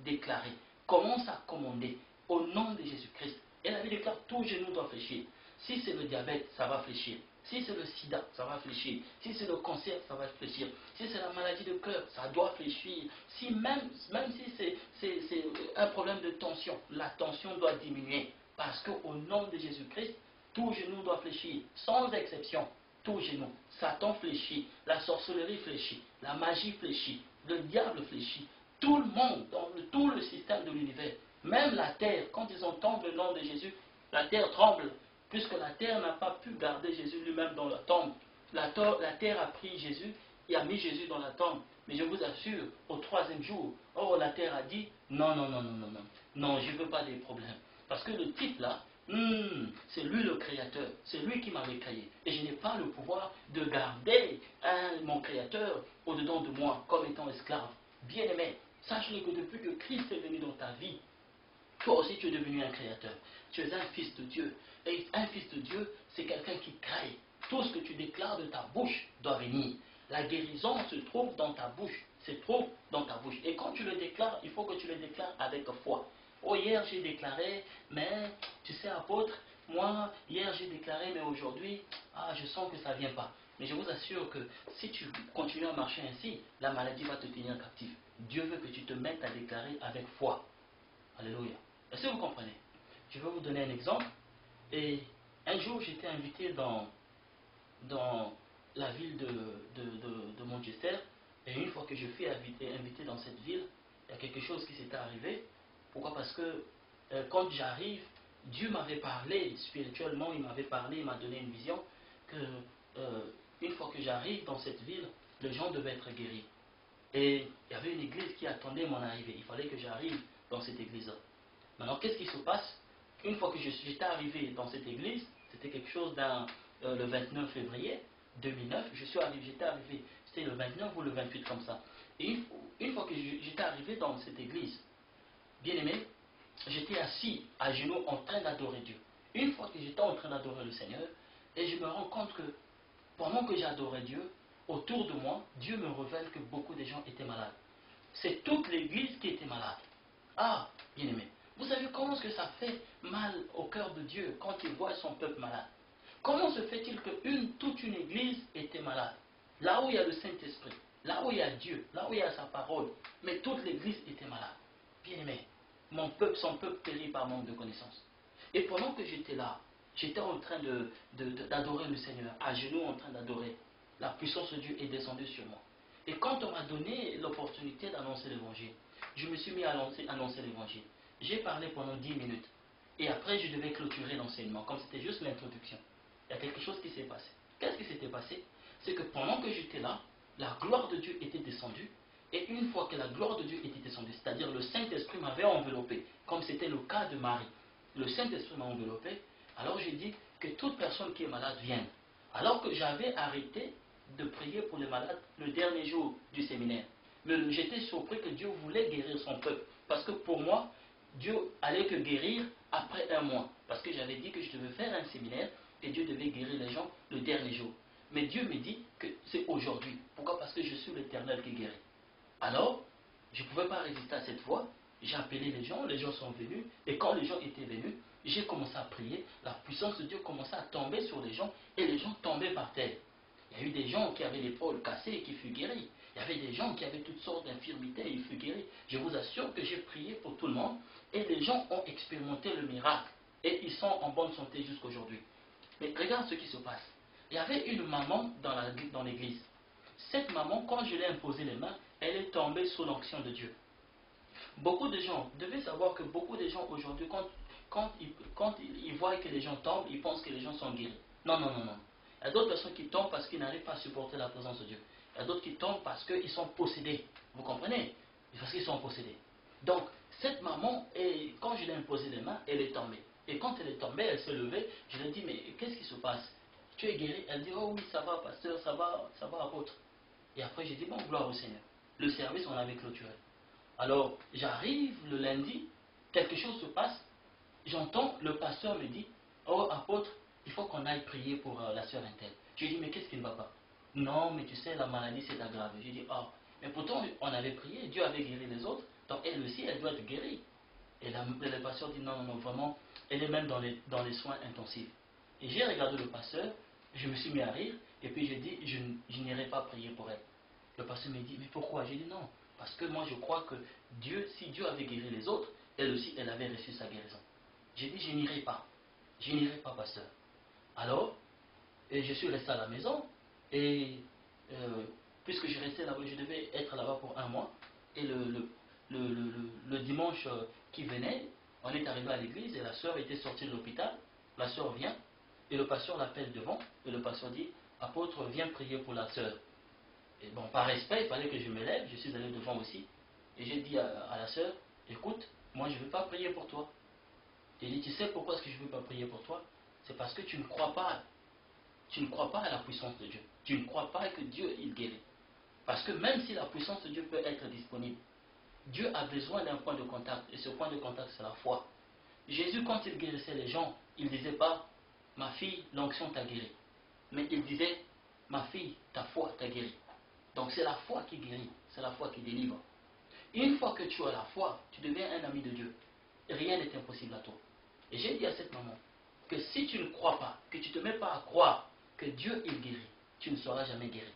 déclarer. Commence à commander au nom de Jésus-Christ. Et la Bible déclare tout genou doit fléchir. Si c'est le diabète, ça va fléchir. Si c'est le sida, ça va fléchir. Si c'est le cancer, ça va fléchir. Si c'est la maladie de cœur, ça doit fléchir. Si même si c'est un problème de tension, la tension doit diminuer. Parce qu'au nom de Jésus-Christ, tout genou doit fléchir, sans exception. Tout genou. Satan fléchit, la sorcellerie fléchit, la magie fléchit, le diable fléchit. Tout le monde, dans tout le système de l'univers Même la terre, quand ils entendent le nom de Jésus, la terre tremble, puisque la terre n'a pas pu garder Jésus lui-même dans la tombe. La terre a pris Jésus et a mis Jésus dans la tombe. Mais je vous assure, au troisième jour, oh, la terre a dit, non, non, non, non, non, non, non, je ne veux pas des problèmes. Parce que le type là, c'est lui le créateur, c'est lui qui m'avait créé. Et je n'ai pas le pouvoir de garder mon créateur au-dedans de moi comme étant esclave. Bien-aimé, sache-le que depuis que Christ est venu dans ta vie, toi aussi tu es devenu un créateur. Tu es un fils de Dieu. Et un fils de Dieu, c'est quelqu'un qui crée. Tout ce que tu déclares de ta bouche doit venir. La guérison se trouve dans ta bouche. Se trouve dans ta bouche. Et quand tu le déclares, il faut que tu le déclares avec foi. Oh, hier j'ai déclaré, mais tu sais, apôtre, moi, hier j'ai déclaré, mais aujourd'hui, je sens que ça ne vient pas. Mais je vous assure que si tu continues à marcher ainsi, la maladie va te tenir captif. Dieu veut que tu te mettes à déclarer avec foi. Alléluia. Est-ce que vous comprenez? Je vais vous donner un exemple. Et un jour, j'étais invité dans la ville de Manchester. Et une fois que je fus invité dans cette ville, il y a quelque chose qui s'était arrivé. Pourquoi? Parce que quand j'arrive, Dieu m'avait parlé spirituellement, il m'avait parlé, il m'a donné une vision que une fois que j'arrive dans cette ville, les gens devaient être guéris. Et il y avait une église qui attendait mon arrivée. Il fallait que j'arrive dans cette église-là. Maintenant, qu'est-ce qui se passe? Une fois que j'étais arrivé dans cette église, c'était quelque chose le 29 février 2009, j'étais arrivé, c'était le 29 ou le 28 comme ça. Et une fois que j'étais arrivé dans cette église, bien aimé, j'étais assis à genoux en train d'adorer Dieu. Une fois que j'étais en train d'adorer le Seigneur, et je me rends compte que pendant que j'adorais Dieu, autour de moi, Dieu me révèle que beaucoup de gens étaient malades. C'est toute l'église qui était malade. Ah, bien aimé, vous savez comment est-ce que ça fait mal au cœur de Dieu quand il voit son peuple malade? Comment se fait-il que toute une église était malade? Là où il y a le Saint-Esprit, là où il y a Dieu, là où il y a sa parole, mais toute l'église était malade. Bien aimé, son peuple périt par manque de connaissance. Et pendant que j'étais là, j'étais en train d'adorer le Seigneur, à genoux en train d'adorer. La puissance de Dieu est descendue sur moi. Et quand on m'a donné l'opportunité d'annoncer l'évangile, je me suis mis à annoncer l'évangile. J'ai parlé pendant 10 minutes. Et après, je devais clôturer l'enseignement, comme c'était juste l'introduction. Il y a quelque chose qui s'est passé. Qu'est-ce qui s'était passé? C'est que pendant que j'étais là, la gloire de Dieu était descendue. Et une fois que la gloire de Dieu était descendue, c'est-à-dire le Saint-Esprit m'avait enveloppé, comme c'était le cas de Marie. Le Saint-Esprit m'a enveloppé. Alors j'ai dit que toute personne qui est malade vienne. Alors que j'avais arrêté de prier pour les malades le dernier jour du séminaire. Mais j'étais surpris que Dieu voulait guérir son peuple. Parce que pour moi, Dieu allait que guérir après un mois. Parce que j'avais dit que je devais faire un séminaire et Dieu devait guérir les gens le dernier jour. Mais Dieu me dit que c'est aujourd'hui. Pourquoi? Parce que je suis l'Éternel qui guérit. Alors, je ne pouvais pas résister à cette voix. J'ai appelé les gens sont venus. Et quand les gens étaient venus, j'ai commencé à prier. La puissance de Dieu commençait à tomber sur les gens et les gens tombaient par terre. Il y a eu des gens qui avaient l'épaule cassée et qui furent guéris. Il y avait des gens qui avaient toutes sortes d'infirmités et ils furent guéris. Je vous assure que j'ai prié pour tout le monde et les gens ont expérimenté le miracle. Et ils sont en bonne santé jusqu'aujourd'hui. Mais regarde ce qui se passe. Il y avait une maman dans l'église. Cette maman, quand je lui ai imposé les mains, elle est tombée sous l'onction de Dieu. Beaucoup de gens, devez savoir que beaucoup de gens aujourd'hui, quand ils voient que les gens tombent, ils pensent que les gens sont guéris. Non, non, non, non. Il y a d'autres personnes qui tombent parce qu'ils n'arrivent pas à supporter la présence de Dieu. Il y a d'autres qui tombent parce qu'ils sont possédés. Vous comprenez? Parce qu'ils sont possédés. Donc, cette maman, quand je lui ai imposé les mains, elle est tombée. Et quand elle est tombée, elle s'est levée. Je lui ai dit, mais qu'est-ce qui se passe? Tu es guéri? Elle dit, oh oui, ça va, pasteur, ça va, apôtre. Et après, j'ai dit, bon, gloire au Seigneur. Le service, on avait clôturé. Alors, j'arrive le lundi, quelque chose se passe, j'entends le pasteur me dit, oh apôtre, il faut qu'on aille prier pour la sœur Intel. Je dis, mais qu'est-ce qui ne va pas? Non, mais tu sais, la maladie s'est aggravée. Je dis, oh, mais pourtant on avait prié, Dieu avait guéri les autres, donc elle aussi, elle doit être guérie. Et le pasteur dit, non, non, non, vraiment, elle est même dans les soins intensifs. Et j'ai regardé le pasteur, je me suis mis à rire, et puis j'ai dit, je n'irai pas prier pour elle. Le pasteur me dit, mais pourquoi? J'ai dit non, parce que moi je crois que si Dieu avait guéri les autres, elle aussi, elle avait reçu sa guérison. J'ai dit, je n'irai pas, pasteur. Alors, je suis resté à la maison, et puisque je restais là-bas, je devais être là-bas pour un mois, et le dimanche qui venait, on est arrivé à l'église et la sœur était sortie de l'hôpital. La sœur vient et le pasteur l'appelle devant et le pasteur dit, apôtre, viens prier pour la sœur. Et bon, par respect, il fallait que je me lève, je suis allé devant aussi. Et j'ai dit à la sœur, écoute, moi je ne veux pas prier pour toi. Et il dit, tu sais pourquoi est-ce que je ne veux pas prier pour toi? C'est parce que tu ne crois pas. Tu ne crois pas à la puissance de Dieu. Tu ne crois pas que Dieu, il guérit. Parce que même si la puissance de Dieu peut être disponible, Dieu a besoin d'un point de contact. Et ce point de contact, c'est la foi. Jésus, quand il guérissait les gens, il ne disait pas, ma fille, l'onction t'a guéri. Mais il disait, ma fille, ta foi t'a guéri. Donc c'est la foi qui guérit, c'est la foi qui délivre. Une fois que tu as la foi, tu deviens un ami de Dieu. Rien n'est impossible à toi. Et j'ai dit à cette maman que si tu ne crois pas, que tu ne te mets pas à croire que Dieu il guérit, tu ne seras jamais guéri.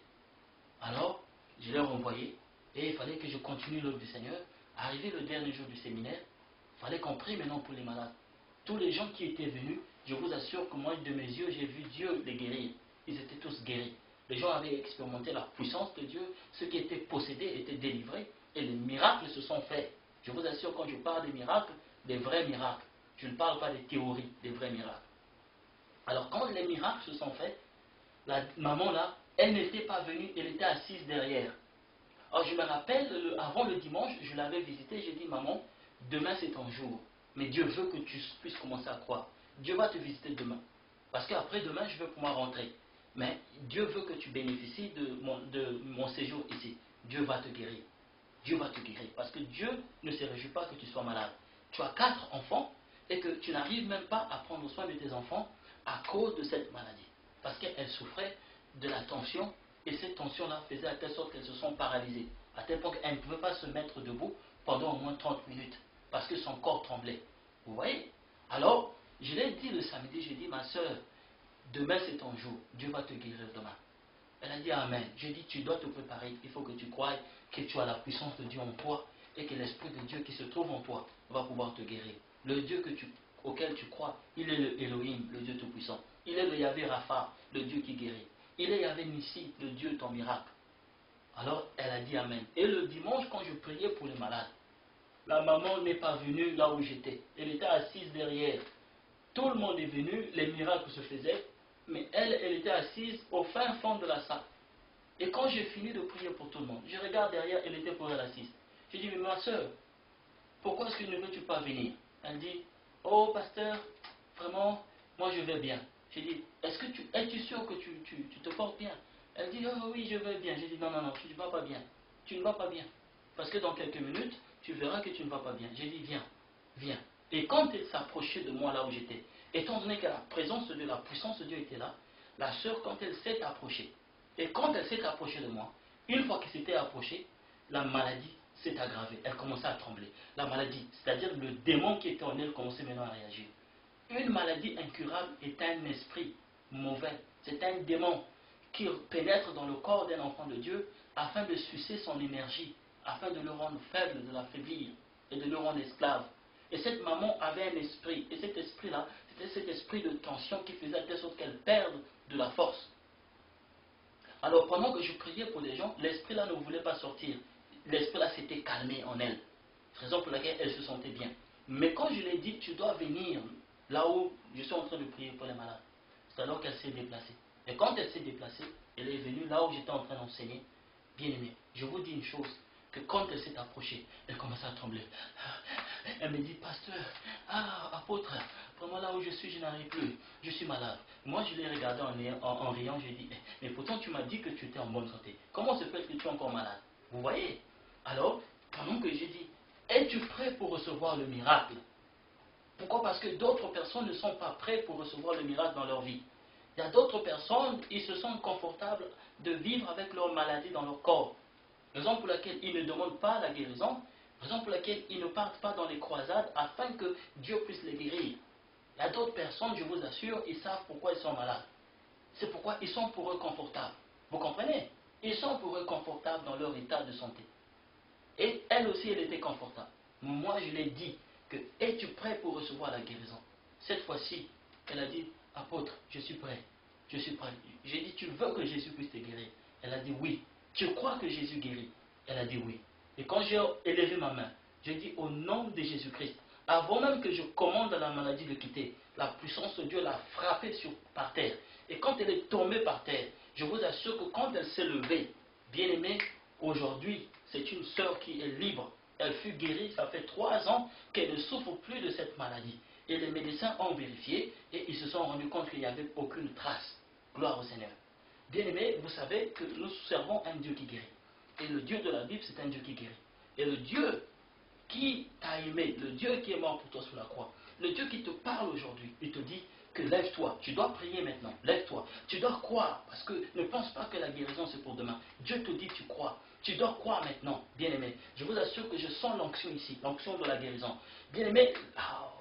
Alors, je l'ai renvoyé et il fallait que je continue l'œuvre du Seigneur. Arrivé le dernier jour du séminaire, il fallait qu'on prie maintenant pour les malades. Tous les gens qui étaient venus, je vous assure que moi, de mes yeux, j'ai vu Dieu les guérir. Ils étaient tous guéris. Les gens avaient expérimenté la puissance de Dieu. Ceux qui étaient possédés étaient délivrés. Et les miracles se sont faits. Je vous assure, quand je parle des miracles, des vrais miracles. Je ne parle pas des théories, des vrais miracles. Alors, quand les miracles se sont faits, la maman là, elle n'était pas venue, elle était assise derrière. Alors, je me rappelle, avant le dimanche, je l'avais visitée, j'ai dit, maman, demain c'est ton jour. Mais Dieu veut que tu puisses commencer à croire. Dieu va te visiter demain. Parce qu'après demain, je vais pouvoir rentrer. Mais Dieu veut que tu bénéficies de mon séjour ici. Dieu va te guérir. Dieu va te guérir. Parce que Dieu ne se réjouit pas que tu sois malade. Tu as 4 enfants et que tu n'arrives même pas à prendre soin de tes enfants à cause de cette maladie. Parce qu'elle souffrait de la tension et cette tension-là faisait à telle sorte qu'elles se sont paralysées. À tel point qu'elle ne pouvait pas se mettre debout pendant au moins 30 minutes parce que son corps tremblait. Vous voyez? Alors, je l'ai dit le samedi, j'ai dit, ma soeur, demain c'est ton jour, Dieu va te guérir demain. Elle a dit Amen. J'ai dit, tu dois te préparer, il faut que tu croies que tu as la puissance de Dieu en toi et que l'Esprit de Dieu qui se trouve en toi va pouvoir te guérir. Le Dieu auquel tu crois, il est le Elohim, le Dieu Tout-Puissant. Il est le Yahvé Rapha, le Dieu qui guérit. Il est Yahvé Nissi, le Dieu ton miracle. Alors elle a dit Amen. Et le dimanche, quand je priais pour les malades, la maman n'est pas venue là où j'étais. Elle était assise derrière. Tout le monde est venu, les miracles se faisaient, mais elle était assise au fin fond de la salle. Et quand j'ai fini de prier pour tout le monde, je regarde derrière, elle était pour elle assise. J'ai dit, mais ma soeur, pourquoi est-ce que ne veux-tu pas venir? Elle dit, oh pasteur, vraiment, moi je vais bien. J'ai dit, es-tu sûr que tu te portes bien? Elle dit, oh oui, je vais bien. J'ai dit, non, non, non, tu ne vas pas bien. Tu ne vas pas bien. Parce que dans quelques minutes, tu verras que tu ne vas pas bien. J'ai dit, viens, viens. Et quand elle s'approchait de moi là où j'étais, étant donné que la présence de la puissance de Dieu était là, la sœur, quand elle s'est approchée, et quand elle s'est approchée de moi, une fois qu'elle s'était approchée, la maladie s'est aggravée. Elle commençait à trembler. La maladie, c'est-à-dire le démon qui était en elle, commençait maintenant à réagir. Une maladie incurable est un esprit mauvais. C'est un démon qui pénètre dans le corps d'un enfant de Dieu afin de sucer son énergie, afin de le rendre faible, de l'affaiblir et de le rendre esclave. Et cette maman avait un esprit. Et cet esprit-là, c'était cet esprit de tension qui faisait de telle sorte qu'elle perde de la force. Alors pendant que je priais pour les gens, l'esprit-là ne voulait pas sortir. L'esprit-là s'était calmé en elle. Raison pour laquelle elle se sentait bien. Mais quand je lui ai dit, tu dois venir là où je suis en train de prier pour les malades, c'est alors qu'elle s'est déplacée. Et quand elle s'est déplacée, elle est venue là où j'étais en train d'enseigner. Bien aimé, je vous dis une chose, que quand elle s'est approchée, elle commençait à trembler. Elle me dit, pasteur, apôtre, vraiment là où je suis, je n'arrive plus, je suis malade. Moi, je l'ai regardé en riant, je lui ai dit, mais pourtant tu m'as dit que tu étais en bonne santé. Comment se fait-il que tu es encore malade? Vous voyez? Alors, pendant que j'ai dit, es-tu prêt pour recevoir le miracle? Pourquoi? Parce que d'autres personnes ne sont pas prêtes pour recevoir le miracle dans leur vie. Il y a d'autres personnes, ils se sentent confortables de vivre avec leur maladie dans leur corps. Raison pour laquelle ils ne demandent pas la guérison, raison pour laquelle ils ne partent pas dans les croisades afin que Dieu puisse les guérir. Il y a d'autres personnes, je vous assure, ils savent pourquoi ils sont malades. C'est pourquoi ils sont pour eux confortables. Vous comprenez? Ils sont pour eux confortables dans leur état de santé. Et elle aussi, elle était confortable. Moi, je lui ai dit que es-tu prêt pour recevoir la guérison? Cette fois-ci, elle a dit, apôtre, je suis prêt. Je suis prêt. J'ai dit, tu veux que Jésus puisse te guérir? Elle a dit oui. Tu crois que Jésus guérit? Elle a dit oui. Et quand j'ai élevé ma main, j'ai dit au nom de Jésus-Christ, Avant même que je commande à la maladie de quitter, la puissance de Dieu l'a frappée par terre. Et quand elle est tombée par terre, je vous assure que quand elle s'est levée, bien aimée, aujourd'hui, c'est une sœur qui est libre. Elle fut guérie, ça fait 3 ans qu'elle ne souffre plus de cette maladie. Et les médecins ont vérifié et ils se sont rendus compte qu'il n'y avait aucune trace. Gloire au Seigneur. Bien aimé, vous savez que nous servons un Dieu qui guérit. Et le Dieu de la Bible, c'est un Dieu qui guérit. Et le Dieu qui t'a aimé, le Dieu qui est mort pour toi sur la croix, le Dieu qui te parle aujourd'hui, il te dit que lève-toi, tu dois prier maintenant, lève-toi, tu dois croire, parce que ne pense pas que la guérison c'est pour demain. Dieu te dit tu crois, tu dois croire maintenant, bien-aimé. Je vous assure que je sens l'onction ici, l'onction de la guérison. Bien-aimé,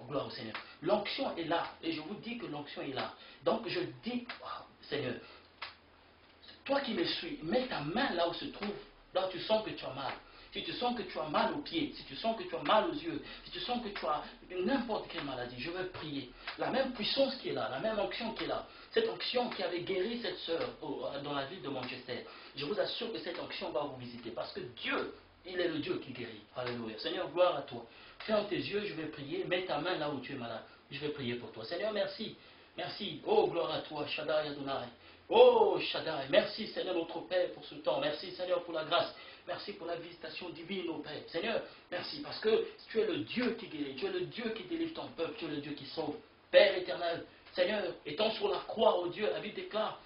gloire au Seigneur, l'onction est là, et je vous dis que l'onction est là. Donc je dis, Seigneur, toi qui me suis, mets ta main là où se trouve, là où tu sens que tu as mal. Si tu sens que tu as mal aux pieds, si tu sens que tu as mal aux yeux, si tu sens que tu as n'importe quelle maladie, je veux prier. La même puissance qui est là, la même onction qui est là, cette onction qui avait guéri cette sœur dans la ville de Manchester, je vous assure que cette onction va vous visiter. Parce que Dieu, il est le Dieu qui guérit. Alléluia. Seigneur, gloire à toi. Ferme tes yeux, je vais prier. Mets ta main là où tu es malade. Je vais prier pour toi. Seigneur, merci. Merci. Oh, gloire à toi, Shaddai Adonai. Oh, Shaddai. Merci, Seigneur, notre Père, pour ce temps. Merci, Seigneur, pour la grâce. Merci pour la visitation divine, au Père. Seigneur, merci parce que tu es le Dieu qui guérit. Tu es le Dieu qui délivre ton peuple. Tu es le Dieu qui sauve. Père éternel, Seigneur, étant sur la croix, oh Dieu, la Bible déclare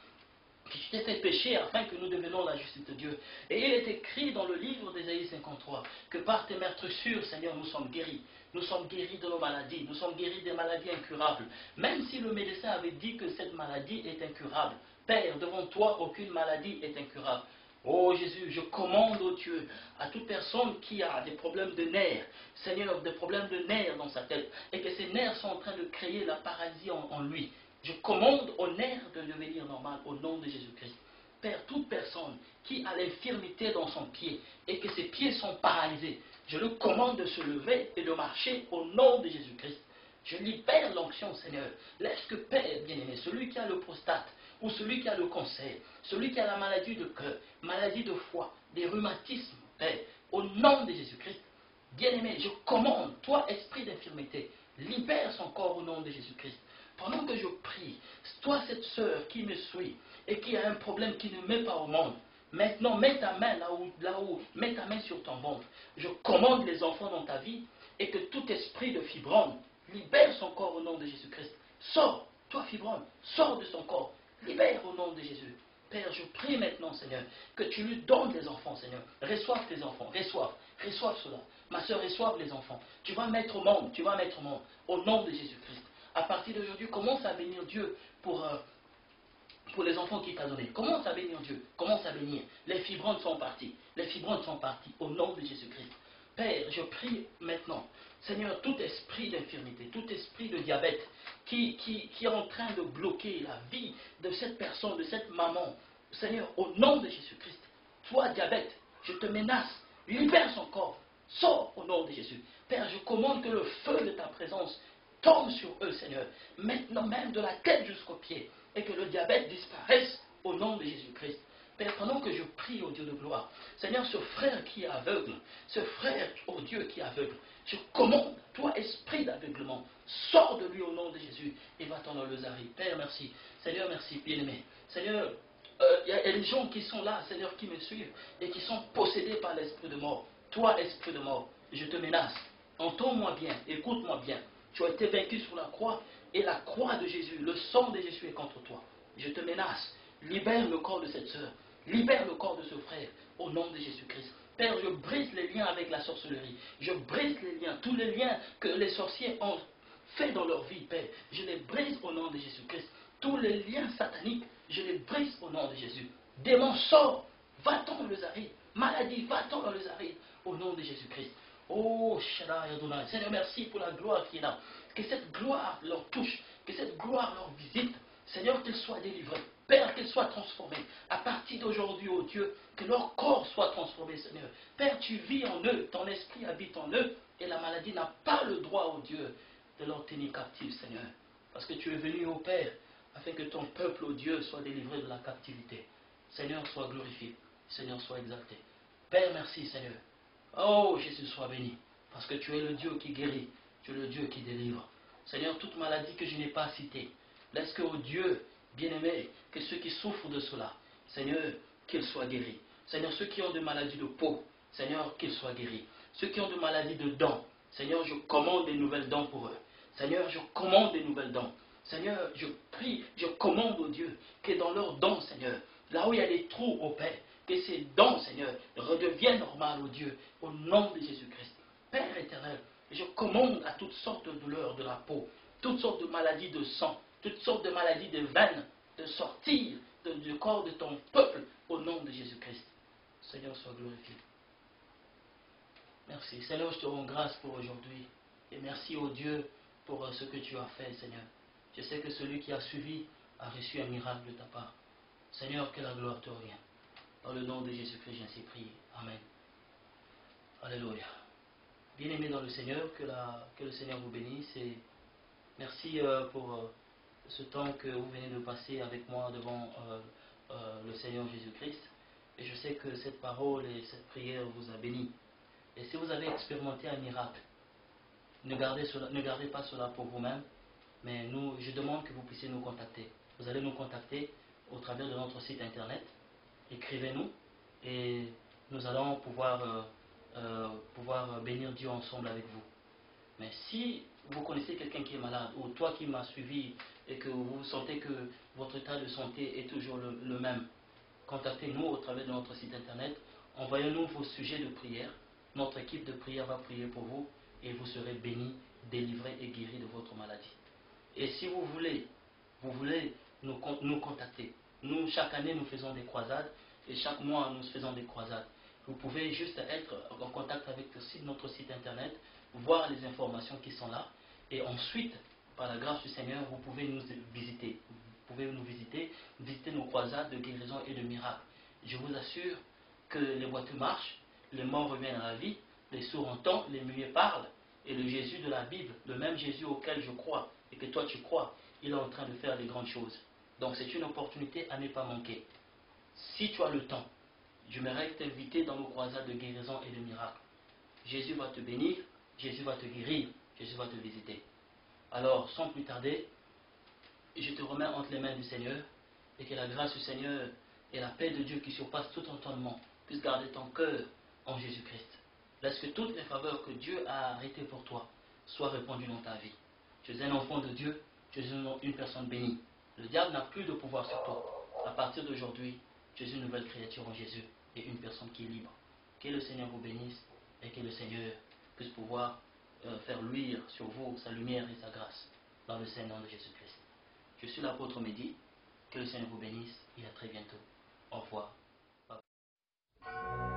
que tu t'es fait pécher afin que nous devenions la justice de Dieu. Et il est écrit dans le livre d'Ésaïe 53 que par tes meurtrissures, Seigneur, nous sommes guéris. Nous sommes guéris de nos maladies. Nous sommes guéris des maladies incurables. Même si le médecin avait dit que cette maladie est incurable. Père, devant toi, aucune maladie est incurable. Oh Jésus, je commande, oh Dieu, à toute personne qui a des problèmes de nerfs, Seigneur, des problèmes de nerfs dans sa tête, et que ces nerfs sont en train de créer la paralysie en lui. Je commande aux nerfs de devenir normal au nom de Jésus-Christ. Père, toute personne qui a l'infirmité dans son pied et que ses pieds sont paralysés, je le commande de se lever et de marcher au nom de Jésus-Christ. Je libère l'onction, Seigneur. Laisse que Père bien-aimé, celui qui a le prostate, ou celui qui a le cancer, celui qui a la maladie de cœur, maladie de foie, des rhumatismes, Père, au nom de Jésus-Christ, bien-aimé, je commande, toi, esprit d'infirmité, libère son corps au nom de Jésus-Christ. Pendant que je prie, toi, cette sœur qui me suit et qui a un problème qui ne met pas au monde, maintenant, mets ta main mets ta main sur ton ventre. Je commande les enfants dans ta vie et que tout esprit de fibrome libère son corps au nom de Jésus-Christ. Sors, toi, fibrome, sors de son corps. Libère au nom de Jésus. Père, je prie maintenant, Seigneur, que tu lui donnes des enfants, Seigneur. Reçoive tes enfants, reçoive cela. Ma soeur, reçoive les enfants. Tu vas mettre au monde, au nom de Jésus-Christ. À partir d'aujourd'hui, commence à bénir Dieu pour les enfants qu'il t'a donnés. Commence à bénir Dieu, commence à bénir. Les fibromes sont partis, au nom de Jésus-Christ. Père, je prie maintenant, Seigneur, tout esprit d'infirmité, tout esprit de diabète qui est en train de bloquer la vie de cette personne, de cette maman, Seigneur, au nom de Jésus-Christ, toi, diabète, je te menace, libère son corps, sors au nom de Jésus. Père, je commande que le feu de ta présence tombe sur eux, Seigneur, maintenant même de la tête jusqu'aux pieds, et que le diabète disparaisse au nom de Jésus-Christ. Père, pendant que je prie au Dieu de gloire, Seigneur, ce frère qui est aveugle, ce frère, oh Dieu, qui est aveugle, je commande, toi, esprit d'aveuglement, sors de lui au nom de Jésus et va-t'en dans le Zari. Père, merci. Seigneur, merci, bien-aimé. Seigneur, il y a des gens qui sont là, Seigneur, qui me suivent et qui sont possédés par l'esprit de mort. Toi, esprit de mort, je te menace. Entends-moi bien, écoute-moi bien. Tu as été vaincu sur la croix et la croix de Jésus, le sang de Jésus est contre toi. Je te menace. Libère le corps de cette sœur. Libère le corps de ce frère au nom de Jésus-Christ. Père, je brise les liens avec la sorcellerie. Je brise les liens, tous les liens que les sorciers ont fait dans leur vie, Père. Je les brise au nom de Jésus-Christ. Tous les liens sataniques, je les brise au nom de Jésus. Démon, sort, va-t'en dans le Zari. Maladie, va-t'en dans le Zari au nom de Jésus-Christ. Oh, Shaddai Adonai. Seigneur, merci pour la gloire qui est là. Que cette gloire leur touche, que cette gloire leur visite. Seigneur, qu'ils soient délivrés. Père, qu'ils soient transformés. À partir d'aujourd'hui, oh Dieu, que leur corps soit transformé, Seigneur. Père, tu vis en eux, ton esprit habite en eux, et la maladie n'a pas le droit, oh Dieu, de leur tenir captif, Seigneur. Parce que tu es venu, oh Père, afin que ton peuple, oh Dieu, soit délivré de la captivité. Seigneur, sois glorifié. Seigneur, sois exalté. Père, merci, Seigneur. Oh, Jésus, sois béni. Parce que tu es le Dieu qui guérit. Tu es le Dieu qui délivre. Seigneur, toute maladie que je n'ai pas citée, laisse que, oh Dieu, bien-aimé, que ceux qui souffrent de cela, Seigneur, qu'ils soient guéris. Seigneur, ceux qui ont des maladies de peau, Seigneur, qu'ils soient guéris. Ceux qui ont des maladies de dents, Seigneur, je commande des nouvelles dents pour eux. Seigneur, je commande des nouvelles dents. Seigneur, je prie, je commande au Dieu que dans leurs dents, Seigneur, là où il y a des trous au Père, que ces dents, Seigneur, redeviennent normales au Dieu, au nom de Jésus-Christ. Père éternel, je commande à toutes sortes de douleurs de la peau, toutes sortes de maladies de sang, toutes sortes de maladies de veines, de sortir du corps de ton peuple au nom de Jésus-Christ. Seigneur, sois glorifié. Merci. Seigneur, je te rends grâce pour aujourd'hui. Et merci au Dieu pour ce que tu as fait, Seigneur. Je sais que celui qui a suivi a reçu un miracle de ta part. Seigneur, que la gloire te revienne. Dans le nom de Jésus-Christ, j'ai ainsi prié. Amen. Alléluia. Bien-aimés dans le Seigneur, que le Seigneur vous bénisse. Et merci pour ce temps que vous venez de passer avec moi devant le Seigneur Jésus-Christ. Et je sais que cette parole et cette prière vous a béni. Et si vous avez expérimenté un miracle, ne gardez pas cela pour vous-même, mais je demande que vous puissiez nous contacter. Vous allez nous contacter au travers de notre site internet. Écrivez-nous et nous allons pouvoir bénir Dieu ensemble avec vous. Mais si vous connaissez quelqu'un qui est malade, ou toi qui m'as suivi et que vous sentez que votre état de santé est toujours le même, contactez-nous au travers de notre site internet. Envoyez-nous vos sujets de prière. Notre équipe de prière va prier pour vous et vous serez bénis, délivrés et guéris de votre maladie. Et si vous voulez nous contacter, nous, chaque année, nous faisons des croisades et chaque mois, nous faisons des croisades. Vous pouvez juste être en contact avec notre site internet, voir les informations qui sont là et ensuite, par la grâce du Seigneur, vous pouvez nous visiter. Vous pouvez nous visiter nos croisades de guérison et de miracles. Je vous assure que les boiteux marchent, les morts reviennent à la vie, les sourds entendent, les muets parlent, et le Jésus de la Bible, le même Jésus auquel je crois et que toi tu crois, il est en train de faire des grandes choses. Donc c'est une opportunité à ne pas manquer. Si tu as le temps, j'aimerais t'inviter dans nos croisades de guérison et de miracles. Jésus va te bénir, Jésus va te guérir, Jésus va te visiter. Alors, sans plus tarder, je te remets entre les mains du Seigneur et que la grâce du Seigneur et la paix de Dieu qui surpasse tout entendement puissent garder ton cœur en Jésus-Christ. Laisse que toutes les faveurs que Dieu a arrêtées pour toi soient répandues dans ta vie. Tu es un enfant de Dieu, tu es une personne bénie. Le diable n'a plus de pouvoir sur toi. À partir d'aujourd'hui, tu es une nouvelle créature en Jésus et une personne qui est libre. Que le Seigneur vous bénisse et que le Seigneur puisse pouvoir faire luire sur vous sa lumière et sa grâce dans le Saint-Nom de Jésus-Christ. Je suis l'apôtre Mehdi. Que le Seigneur vous bénisse et à très bientôt. Au revoir. Bye.